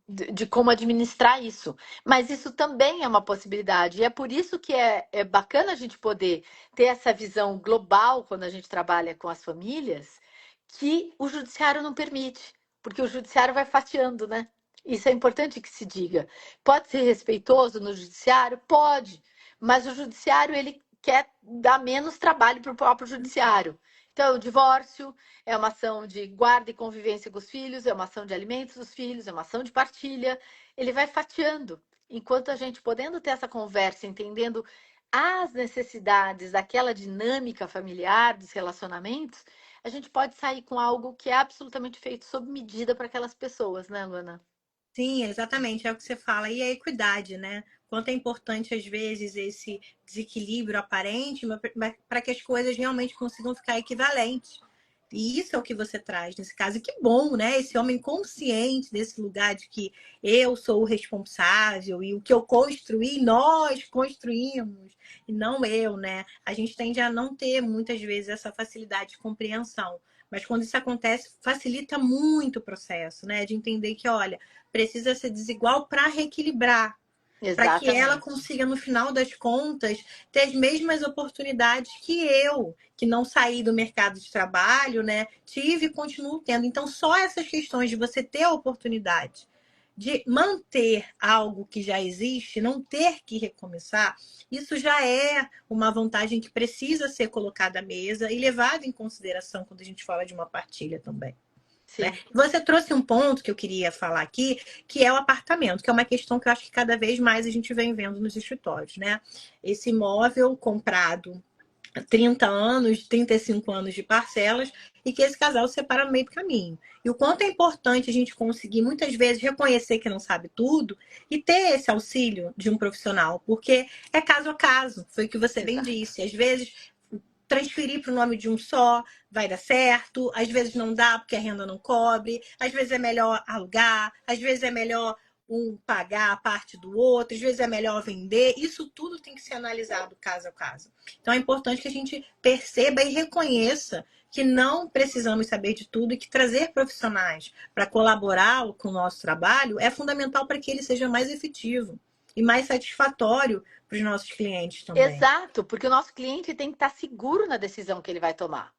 de como administrar isso. Mas isso também é uma possibilidade. E é por isso que é bacana a gente poder ter essa visão global quando a gente trabalha com as famílias, que o judiciário não permite, porque o judiciário vai fatiando, né? Isso é importante que se diga. Pode ser respeitoso no judiciário? Pode, mas o judiciário ele quer dar menos trabalho para o próprio judiciário. Então, o divórcio é uma ação de guarda e convivência com os filhos, é uma ação de alimentos dos filhos, é uma ação de partilha. Ele vai fatiando. Enquanto a gente podendo ter essa conversa, entendendo as necessidades daquela dinâmica familiar, dos relacionamentos, a gente pode sair com algo que é absolutamente feito sob medida para aquelas pessoas, né, Luana? Sim, exatamente, é o que você fala. E a equidade, né? Quanto é importante, às vezes, esse desequilíbrio aparente, mas para que as coisas realmente consigam ficar equivalentes. E isso é o que você traz nesse caso. E que bom, né? Esse homem consciente desse lugar de que eu sou o responsável e o que eu construí, nós construímos, e não eu, né? A gente tende a não ter, muitas vezes, essa facilidade de compreensão. Mas quando isso acontece, facilita muito o processo, né? De entender que, olha, precisa ser desigual para reequilibrar, para que ela Exatamente. consiga, no final das contas, ter as mesmas oportunidades que eu, que não saí do mercado de trabalho, né? Tive e continuo tendo. Então, só essas questões de você ter a oportunidade de manter algo que já existe, não ter que recomeçar, isso já é uma vantagem que precisa ser colocada à mesa e levada em consideração quando a gente fala de uma partilha também. Né? Sim. Você trouxe um ponto que eu queria falar aqui, que é o apartamento, que é uma questão que eu acho que cada vez mais a gente vem vendo nos escritórios, né? Esse imóvel comprado há 30 anos, 35 anos de parcelas, e que esse casal se separa no meio do caminho. E o quanto é importante a gente conseguir, muitas vezes, reconhecer que não sabe tudo e ter esse auxílio de um profissional, porque é caso a caso, foi o que você bem Exato. disse. Às vezes transferir para o nome de um só vai dar certo, às vezes não dá porque a renda não cobre, às vezes é melhor alugar, às vezes é melhor um pagar a parte do outro, às vezes é melhor vender. Isso tudo tem que ser analisado caso a caso. Então é importante que a gente perceba e reconheça que não precisamos saber de tudo e que trazer profissionais para colaborar com o nosso trabalho é fundamental para que ele seja mais efetivo e mais satisfatório para os nossos clientes também. Exato, porque o nosso cliente tem que estar seguro na decisão que ele vai tomar.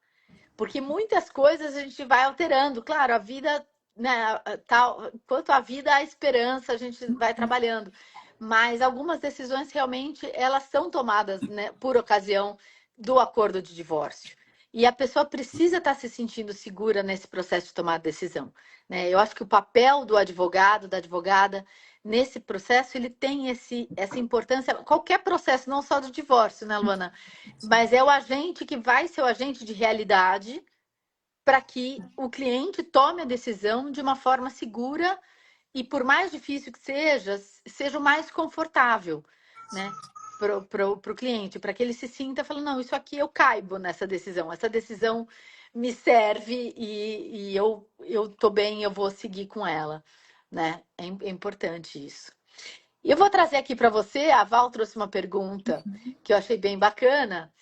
Porque muitas coisas a gente vai alterando. Claro, a vida, né, tal, quanto à vida, a esperança, a gente vai trabalhando. Mas algumas decisões realmente elas são tomadas, né, por ocasião do acordo de divórcio. E a pessoa precisa estar se sentindo segura nesse processo de tomar decisão, né? Eu acho que o papel do advogado, da advogada, nesse processo, ele tem essa importância. Qualquer processo, não só do divórcio, né, Luana? Mas é o agente que vai ser o agente de realidade para que o cliente tome a decisão de uma forma segura e, por mais difícil que seja, seja o mais confortável, né? pro cliente, para que ele se sinta falando, não, isso aqui eu caibo nessa decisão, essa decisão me serve e eu tô bem, eu vou seguir com ela, né? É importante isso. E eu vou trazer aqui para você, a Val trouxe uma pergunta que eu achei bem bacana.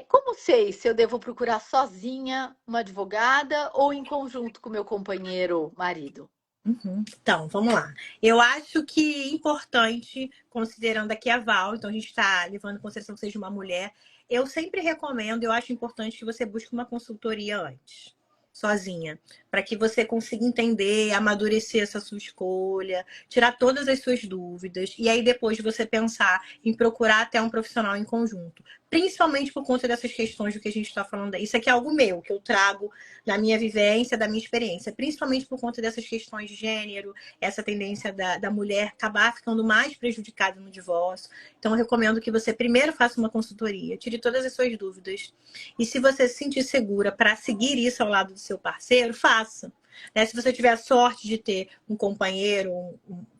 Como sei se eu devo procurar sozinha uma advogada ou em conjunto com meu companheiro marido? Uhum. Então, vamos lá. Eu acho que é importante, considerando aqui a Val, então a gente está levando em consideração que seja uma mulher, eu sempre recomendo, eu acho importante que você busque uma consultoria antes, sozinha, para que você consiga entender, amadurecer essa sua escolha, tirar todas as suas dúvidas, e aí depois você pensar em procurar até um profissional em conjunto. Principalmente por conta dessas questões do que a gente está falando aí. Isso aqui é algo meu, que eu trago da minha vivência, da minha experiência, principalmente por conta dessas questões de gênero, essa tendência da mulher acabar ficando mais prejudicada no divórcio. Então, eu recomendo que você primeiro faça uma consultoria, tire todas as suas dúvidas. E se você se sentir segura para seguir isso ao lado do seu parceiro, faça. Né? Se você tiver a sorte de ter um companheiro,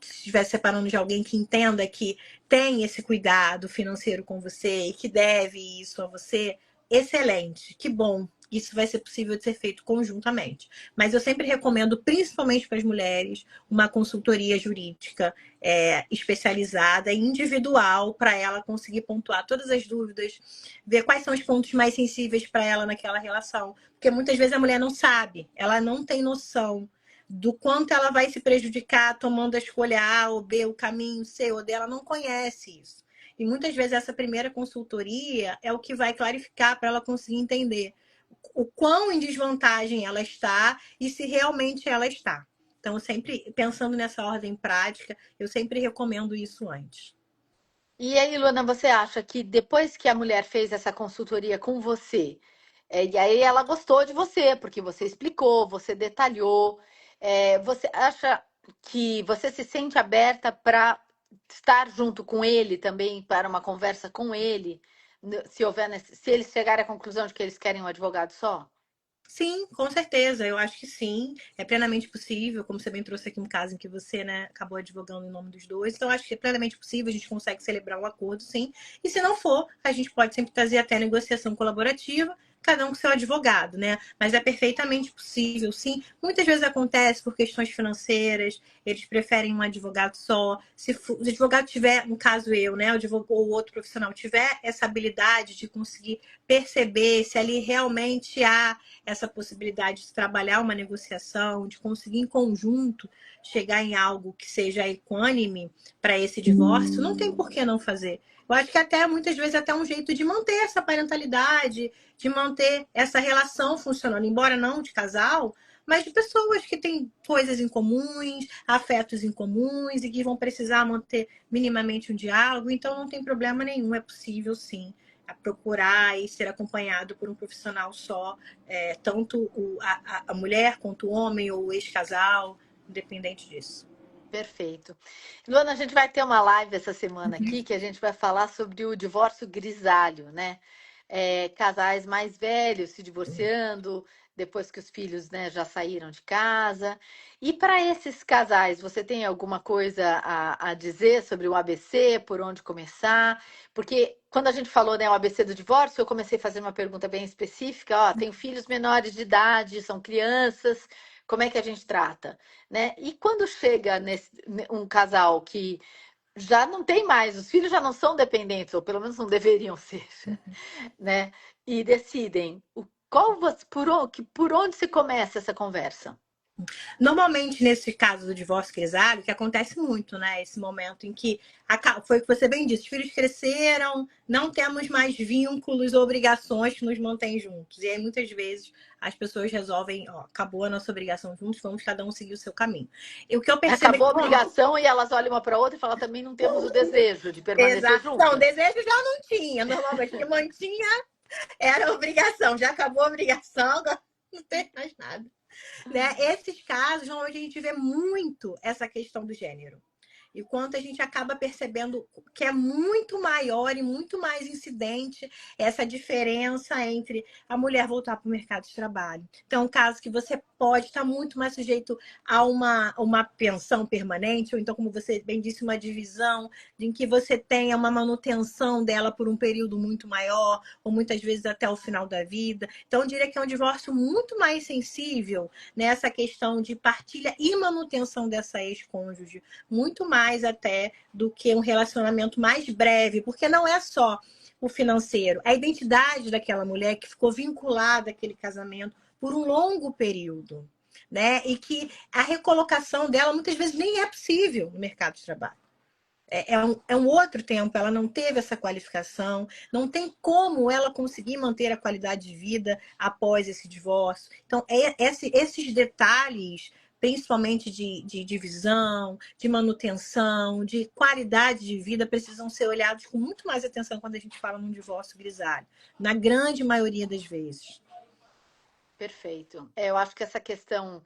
se estiver separando de alguém que entenda que tem esse cuidado financeiro com você e que deve isso a você, excelente, que bom. Isso vai ser possível de ser feito conjuntamente. Mas eu sempre recomendo, principalmente para as mulheres, uma consultoria jurídica especializada e individual para ela conseguir pontuar todas as dúvidas, ver quais são os pontos mais sensíveis para ela naquela relação. Porque muitas vezes a mulher não sabe, ela não tem noção do quanto ela vai se prejudicar tomando a escolha A ou B, o caminho C ou D, ela não conhece isso. E muitas vezes essa primeira consultoria é o que vai clarificar para ela conseguir entender o quão em desvantagem ela está e se realmente ela está. Então, sempre pensando nessa ordem prática, eu sempre recomendo isso antes. E aí, Luana, você acha que depois que a mulher fez essa consultoria com você, e aí ela gostou de você, porque você explicou, você detalhou, você acha que você se sente aberta para estar junto com ele também, para uma conversa com ele, se houver, se eles chegarem à conclusão de que eles querem um advogado só? Sim, com certeza. Eu acho que sim. É plenamente possível, como você bem trouxe aqui um caso em que você, né, acabou advogando em nome dos dois. Então, acho que é plenamente possível, a gente consegue celebrar um acordo, sim. E se não for, a gente pode sempre trazer até negociação colaborativa, cada um com seu advogado, né? Mas é perfeitamente possível, sim. Muitas vezes acontece por questões financeiras, eles preferem um advogado só. Se o advogado tiver, no caso eu, né, ou o outro profissional tiver essa habilidade de conseguir perceber se ali realmente há essa possibilidade de trabalhar uma negociação, de conseguir em conjunto chegar em algo que seja equânime para esse divórcio, não tem por que não fazer. Eu acho que até muitas vezes até um jeito de manter essa parentalidade, de manter essa relação funcionando, embora não de casal, mas de pessoas que têm coisas em comuns, afetos em comuns e que vão precisar manter minimamente um diálogo, então não tem problema nenhum, é possível sim a procurar e ser acompanhado por um profissional só, tanto a mulher quanto o homem ou o ex-casal, independente disso. Perfeito. Luana, a gente vai ter uma live essa semana aqui que a gente vai falar sobre o divórcio grisalho, né? Casais mais velhos se divorciando depois que os filhos, né, já saíram de casa. E para esses casais, você tem alguma coisa a dizer sobre o ABC, por onde começar? Porque quando a gente falou, né, o ABC do divórcio, eu comecei a fazer uma pergunta bem específica. Ó, tem filhos menores de idade, são crianças, como é que a gente trata? Né? E quando chega um casal que já não tem mais, os filhos já não são dependentes, ou pelo menos não deveriam ser, né? E decidem por onde se começa essa conversa? Normalmente, nesse caso do divórcio grisalho, que acontece muito, né? Esse momento em que foi o que você bem disse, os filhos cresceram, não temos mais vínculos ou obrigações que nos mantêm juntos. E aí, muitas vezes, as pessoas resolvem, ó, acabou a nossa obrigação juntos, vamos cada um seguir o seu caminho. E o que eu percebo é Acabou que a obrigação e elas olham uma para outra e falam também não temos o desejo de permanecer exato. Não, juntas. desejo já não tinha. Normalmente, o que mantinha era obrigação. Já acabou a obrigação, agora não tem mais nada. Né? Esses casos, normalmente a gente vê muito essa questão do gênero. e quanto a gente acaba percebendo que é muito maior e muito mais incidente essa diferença entre a mulher voltar para o mercado de trabalho. Então, um caso que você pode estar muito mais sujeito a uma pensão permanente, ou então, como você bem disse, uma divisão, em que você tenha uma manutenção dela por um período muito maior, ou muitas vezes até o final da vida. Então, eu diria que é um divórcio muito mais sensível nessa questão de partilha e manutenção dessa ex-cônjuge, muito mais até do que um relacionamento mais breve, porque não é só o financeiro, a identidade daquela mulher que ficou vinculada àquele casamento por um longo período, né? E que a recolocação dela muitas vezes nem é possível no mercado de trabalho. É um outro tempo, ela não teve essa qualificação, não tem como ela conseguir manter a qualidade de vida após esse divórcio. Então, esses detalhes, principalmente de divisão, de manutenção, de qualidade de vida, precisam ser olhados com muito mais atenção quando a gente fala num divórcio grisalho, na grande maioria das vezes. Perfeito. Eu acho que essa questão,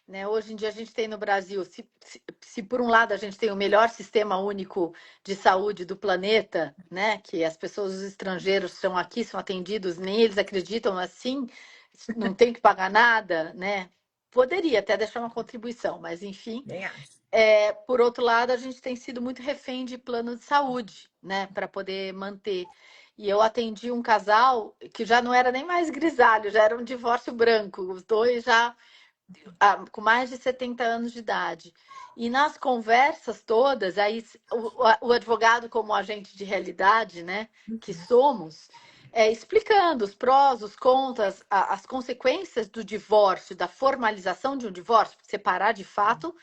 né, hoje em dia a gente tem no Brasil, se por um lado a gente tem o melhor sistema único de saúde do planeta, né, que as pessoas, os estrangeiros estão aqui, são atendidos, nem eles acreditam assim, não tem que pagar nada, né? Poderia até deixar uma contribuição, mas enfim. Nem acho. Por outro lado, a gente tem sido muito refém de plano de saúde, né, para poder manter. E eu atendi um casal que já não era nem mais grisalho, já era um divórcio branco, os dois já com mais de 70 anos de idade. E nas conversas todas, aí o advogado, como agente de realidade, né, que somos, explicando os prós, os contras, as consequências do divórcio, da formalização de um divórcio, separar de fato,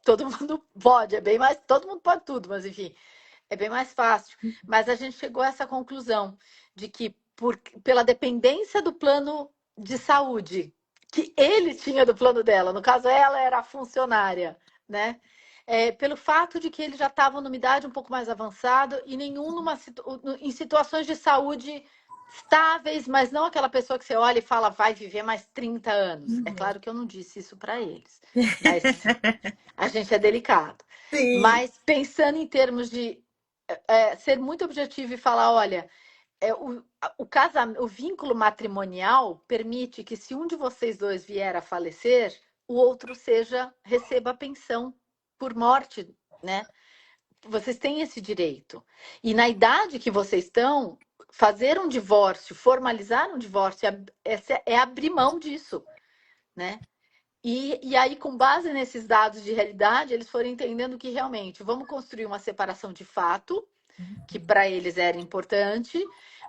todo mundo pode, é bem mais, todo mundo pode tudo, mas enfim, é bem mais fácil. Mas a gente chegou a essa conclusão de que pela dependência do plano de saúde que ele tinha do plano dela, no caso ela era a funcionária, né? Pelo fato de que eles já estavam numa idade um pouco mais avançada e em situações de saúde estáveis, mas não aquela pessoa que você olha e fala vai viver mais 30 anos. É claro que eu não disse isso para eles, mas a gente é delicado. Sim. Mas pensando em termos de ser muito objetivo e falar, olha, o vínculo matrimonial permite que se um de vocês dois vier a falecer, o outro receba a pensão por morte, né? Vocês têm esse direito. E na idade que vocês estão, fazer um divórcio, formalizar um divórcio, é abrir mão disso, né? E aí, com base nesses dados de realidade, eles foram entendendo que realmente vamos construir uma separação de fato, que para eles era importante,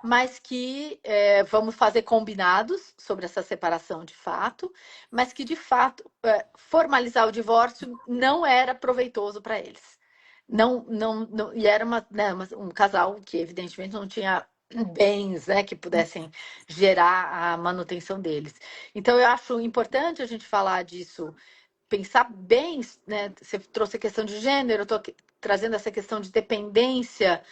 mas que vamos fazer combinados sobre essa separação de fato, mas que de fato formalizar o divórcio não era proveitoso para eles. Não, e era um casal que evidentemente não tinha bens, né, que pudessem gerar a manutenção deles. Então eu acho importante a gente falar disso, pensar bem, né? Você trouxe a questão de gênero, eu estou trazendo essa questão de dependência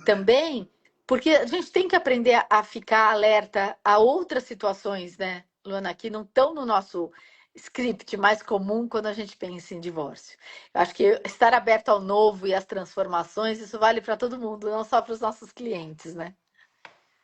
também, porque a gente tem que aprender a ficar alerta a outras situações, né, Luana, que não estão no nosso script mais comum quando a gente pensa em divórcio. Eu acho que estar aberto ao novo e às transformações, isso vale para todo mundo, não só para os nossos clientes, né?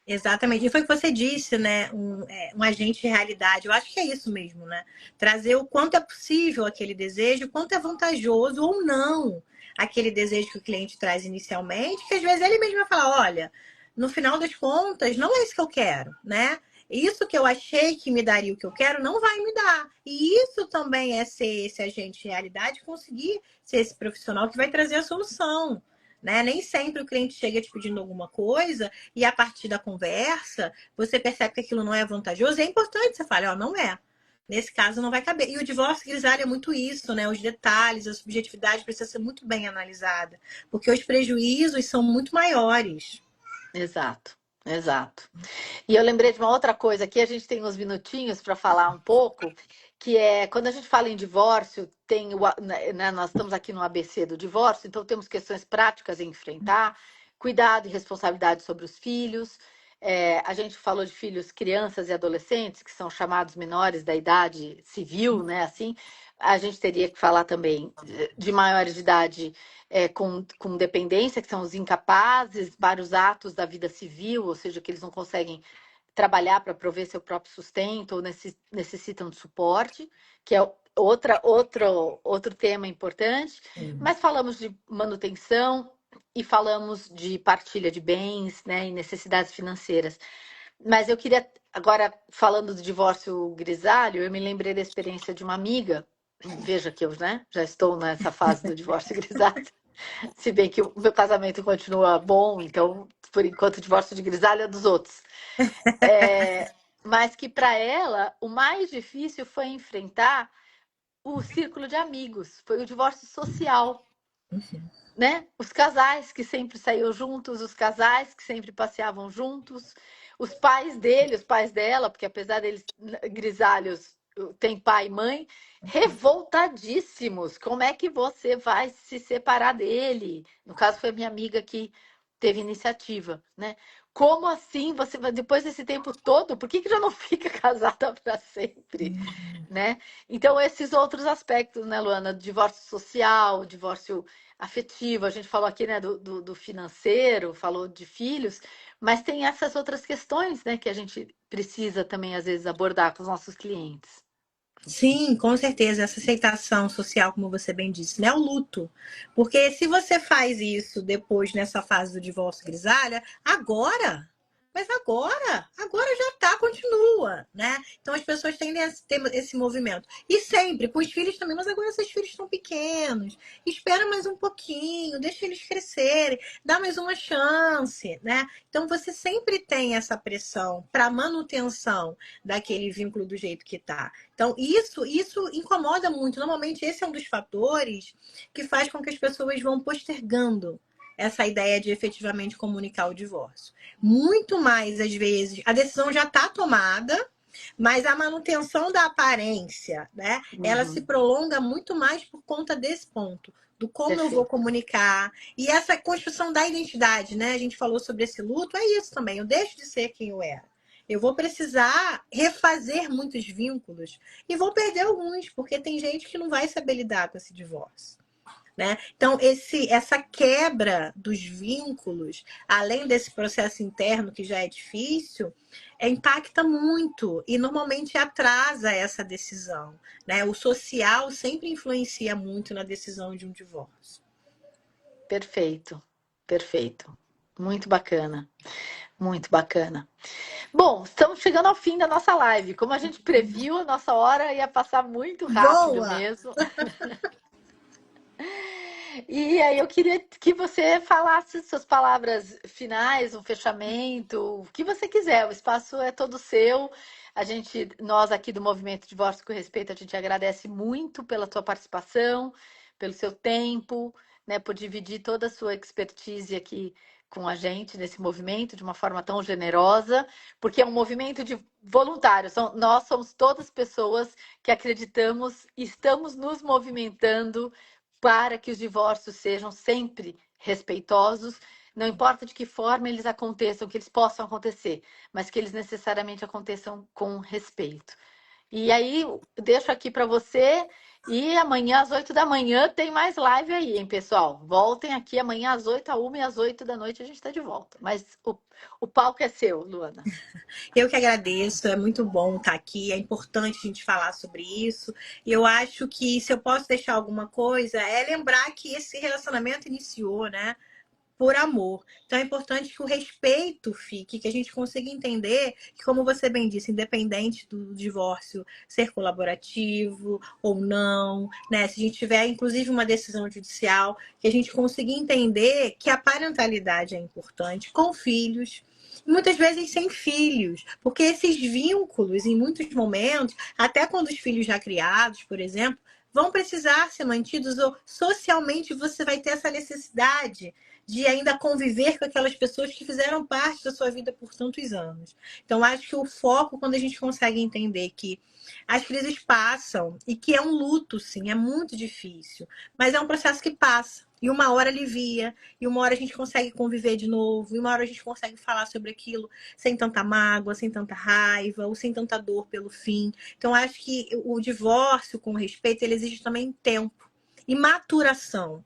Exatamente. E foi o que você disse, né? Um agente de realidade. Eu acho que é isso mesmo, né? Trazer o quanto é possível aquele desejo, o quanto é vantajoso ou não aquele desejo que o cliente traz inicialmente, que às vezes ele mesmo vai falar, olha, no final das contas, não é isso que eu quero, né? Isso que eu achei que me daria o que eu quero, não vai me dar. E isso também é ser esse agente de realidade, conseguir ser esse profissional que vai trazer a solução. Né? Nem sempre o cliente chega te pedindo alguma coisa e a partir da conversa você percebe que aquilo não é vantajoso. E é importante você falar, ó, não é. Nesse caso não vai caber. E o divórcio grisalho é muito isso, né? Os detalhes, a subjetividade precisa ser muito bem analisada, porque os prejuízos são muito maiores. Exato, exato. E eu lembrei de uma outra coisa aqui, a gente tem uns minutinhos para falar um pouco, que é quando a gente fala em divórcio, né, nós estamos aqui no ABC do divórcio, então temos questões práticas a enfrentar, cuidado e responsabilidade sobre os filhos. A gente falou de filhos, crianças e adolescentes, que são chamados menores da idade civil, né? Assim, a gente teria que falar também de maiores de idade com dependência, que são os incapazes, vários atos da vida civil, ou seja, que eles não conseguem trabalhar para prover seu próprio sustento ou necessitam de suporte, que é outro tema importante. Mas falamos de manutenção e falamos de partilha de bens, né, e necessidades financeiras. Mas eu queria, agora, falando do divórcio grisalho, eu me lembrei da experiência de uma amiga. Veja que eu, né, já estou nessa fase do divórcio grisalho. Se bem que o meu casamento continua bom, então, por enquanto, o divórcio de grisalho é dos outros. Mas que para ela, o mais difícil foi enfrentar o círculo de amigos, foi o divórcio social. Né? Os casais que sempre saíam juntos, os casais que sempre passeavam juntos, os pais dele, os pais dela, porque apesar deles grisalhos, tem pai e mãe, revoltadíssimos. Como é que você vai se separar dele? No caso, foi a minha amiga que teve iniciativa, né? Como assim você vai, depois desse tempo todo, por que já não fica casada para sempre, né? Então, esses outros aspectos, né, Luana? Divórcio social, divórcio afetivo, a gente falou aqui, né, do financeiro, falou de filhos, mas tem essas outras questões, né, que a gente precisa também, às vezes, abordar com os nossos clientes. Sim, com certeza, essa aceitação social, como você bem disse, né? O luto. Porque se você faz isso depois, nessa fase do divórcio grisalha, agora, mas agora já tá, continua, né? Então as pessoas tendem a ter esse movimento. E sempre, com os filhos também, mas agora esses filhos estão pequenos, espera mais um pouquinho, deixa eles crescerem, dá mais uma chance, né? Então você sempre tem essa pressão para manutenção daquele vínculo do jeito que tá. Então, isso incomoda muito. Normalmente, esse é um dos fatores que faz com que as pessoas vão postergando essa ideia de efetivamente comunicar o divórcio. Muito mais, às vezes, a decisão já está tomada, mas a manutenção da aparência, né? Ela se prolonga muito mais por conta desse ponto. Do como eu vou comunicar. E essa construção da identidade, né? A gente falou sobre esse luto, é isso também. Eu deixo de ser quem eu era. Eu vou precisar refazer muitos vínculos e vou perder alguns, porque tem gente que não vai saber lidar com esse divórcio. Né? Então, essa quebra dos vínculos, além desse processo interno que já é difícil, impacta muito e normalmente atrasa essa decisão. Né? O social sempre influencia muito na decisão de um divórcio. Perfeito, perfeito. Muito bacana, muito bacana. Bom, estamos chegando ao fim da nossa live. Como a gente previu, a nossa hora ia passar muito rápido Boa! mesmo. E aí eu queria que você falasse suas palavras finais, um fechamento, o que você quiser. O espaço é todo seu. Nós aqui do Movimento Divórcio com Respeito, a gente agradece muito pela tua participação, pelo seu tempo, né, por dividir toda a sua expertise aqui com a gente nesse movimento de uma forma tão generosa, porque é um movimento de voluntários. Nós somos todas pessoas que acreditamos e estamos nos movimentando para que os divórcios sejam sempre respeitosos, não importa de que forma eles aconteçam, que eles possam acontecer, mas que eles necessariamente aconteçam com respeito. E aí, deixo aqui para você. E amanhã às 8 da manhã tem mais live aí, hein, pessoal? Voltem aqui amanhã às 8, à 1 e às 8 da noite a gente está de volta. Mas o palco é seu, Luana. Eu que agradeço, é muito bom estar aqui, é importante a gente falar sobre isso. E eu acho que se eu posso deixar alguma coisa, é lembrar que esse relacionamento iniciou, né? Por amor. Então é importante que o respeito fique, que a gente consiga entender que, como você bem disse, independente do divórcio ser colaborativo ou não, né? Se a gente tiver, inclusive, uma decisão judicial, que a gente consiga entender que a parentalidade é importante com filhos. Muitas vezes sem filhos, porque esses vínculos, em muitos momentos, até quando os filhos já criados, por exemplo, vão precisar ser mantidos ou socialmente você vai ter essa necessidade de ainda conviver com aquelas pessoas que fizeram parte da sua vida por tantos anos. Então, acho que o foco, quando a gente consegue entender que as crises passam e que é um luto, sim, é muito difícil, mas é um processo que passa. E uma hora alivia, e uma hora a gente consegue conviver de novo, e uma hora a gente consegue falar sobre aquilo sem tanta mágoa, sem tanta raiva, ou sem tanta dor pelo fim. Então, acho que o divórcio com respeito, ele exige também tempo e maturação.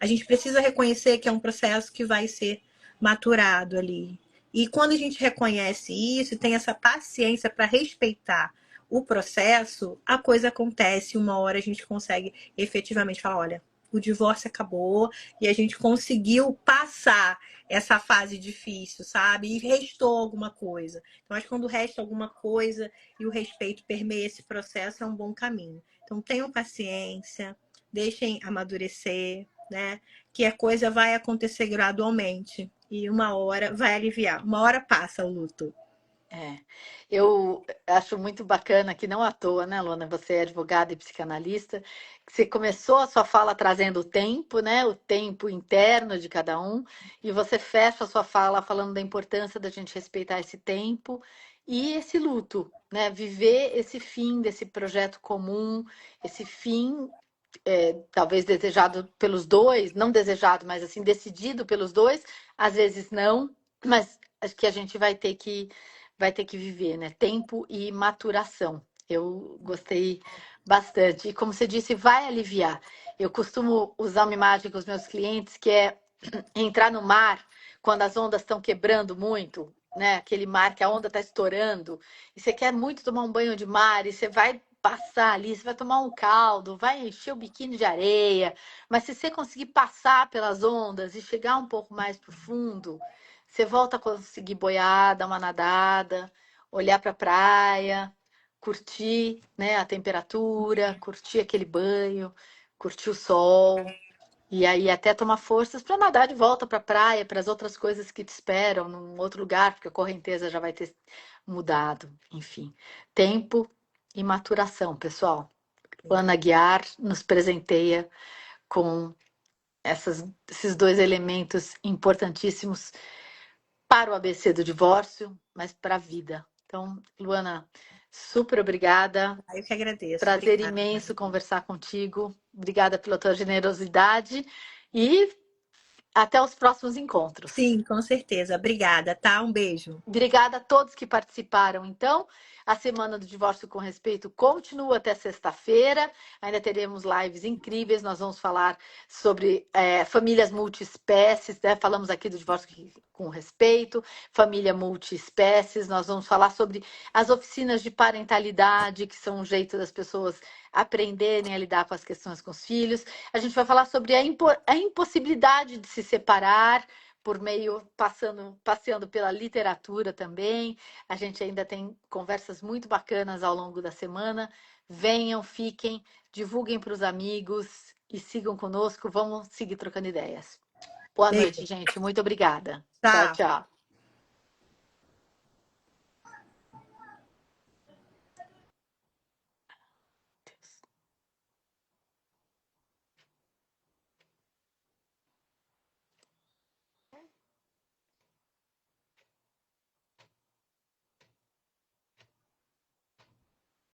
A gente precisa reconhecer que é um processo que vai ser maturado ali. E quando a gente reconhece isso e tem essa paciência para respeitar o processo, a coisa acontece. Uma hora a gente consegue efetivamente falar: olha, o divórcio acabou e a gente conseguiu passar essa fase difícil, sabe? E restou alguma coisa. Então, acho que quando resta alguma coisa e o respeito permeia esse processo, é um bom caminho. Então, tenham paciência, deixem amadurecer, né? Que a coisa vai acontecer gradualmente e uma hora vai aliviar. Uma hora passa o luto. É, eu acho muito bacana que não à toa, né, Luana? Você é advogada e psicanalista. Que Você começou a sua fala trazendo o tempo, né? O tempo interno de cada um, e você fecha a sua fala falando da importância da gente respeitar esse tempo e esse luto, né? Viver esse fim desse projeto comum, esse fim, talvez desejado pelos dois, não desejado, mas assim, decidido pelos dois, às vezes não, mas acho que a gente vai ter que viver, né? Tempo e maturação. Eu gostei bastante. E como você disse, vai aliviar. Eu costumo usar uma imagem com os meus clientes que é entrar no mar quando as ondas estão quebrando muito, né? Aquele mar que a onda está estourando, e você quer muito tomar um banho de mar, e você vai passar ali, você vai tomar um caldo, vai encher o biquíni de areia, mas se você conseguir passar pelas ondas e chegar um pouco mais pro fundo, você volta a conseguir boiar, dar uma nadada, olhar para a praia, curtir, né, a temperatura, curtir aquele banho, curtir o sol. E aí até tomar forças para nadar de volta para a praia, para as outras coisas que te esperam num outro lugar, porque a correnteza já vai ter mudado. Enfim, tempo e maturação, pessoal. Ana Guiar nos presenteia com esses dois elementos importantíssimos para o ABC do divórcio, mas para a vida. Então, Luana, super obrigada. Eu que agradeço. Prazer Obrigada. imenso conversar contigo. Obrigada pela tua generosidade e até os próximos encontros. Sim, com certeza. Obrigada, tá? Um beijo. Obrigada a todos que participaram. Então, a Semana do Divórcio com Respeito continua até sexta-feira. Ainda teremos lives incríveis. Nós vamos falar sobre famílias multiespécies, né? Falamos aqui do divórcio com respeito, família multiespécies. Nós vamos falar sobre as oficinas de parentalidade, que são um jeito das pessoas aprenderem a lidar com as questões com os filhos. A gente vai falar sobre a impossibilidade de se separar por meio, passeando pela literatura também. A gente ainda tem conversas muito bacanas ao longo da semana. Venham, fiquem, divulguem para os amigos e sigam conosco. Vamos seguir trocando ideias. Boa Beijo. noite, gente. Muito obrigada. Tchau, Tchau. tchau.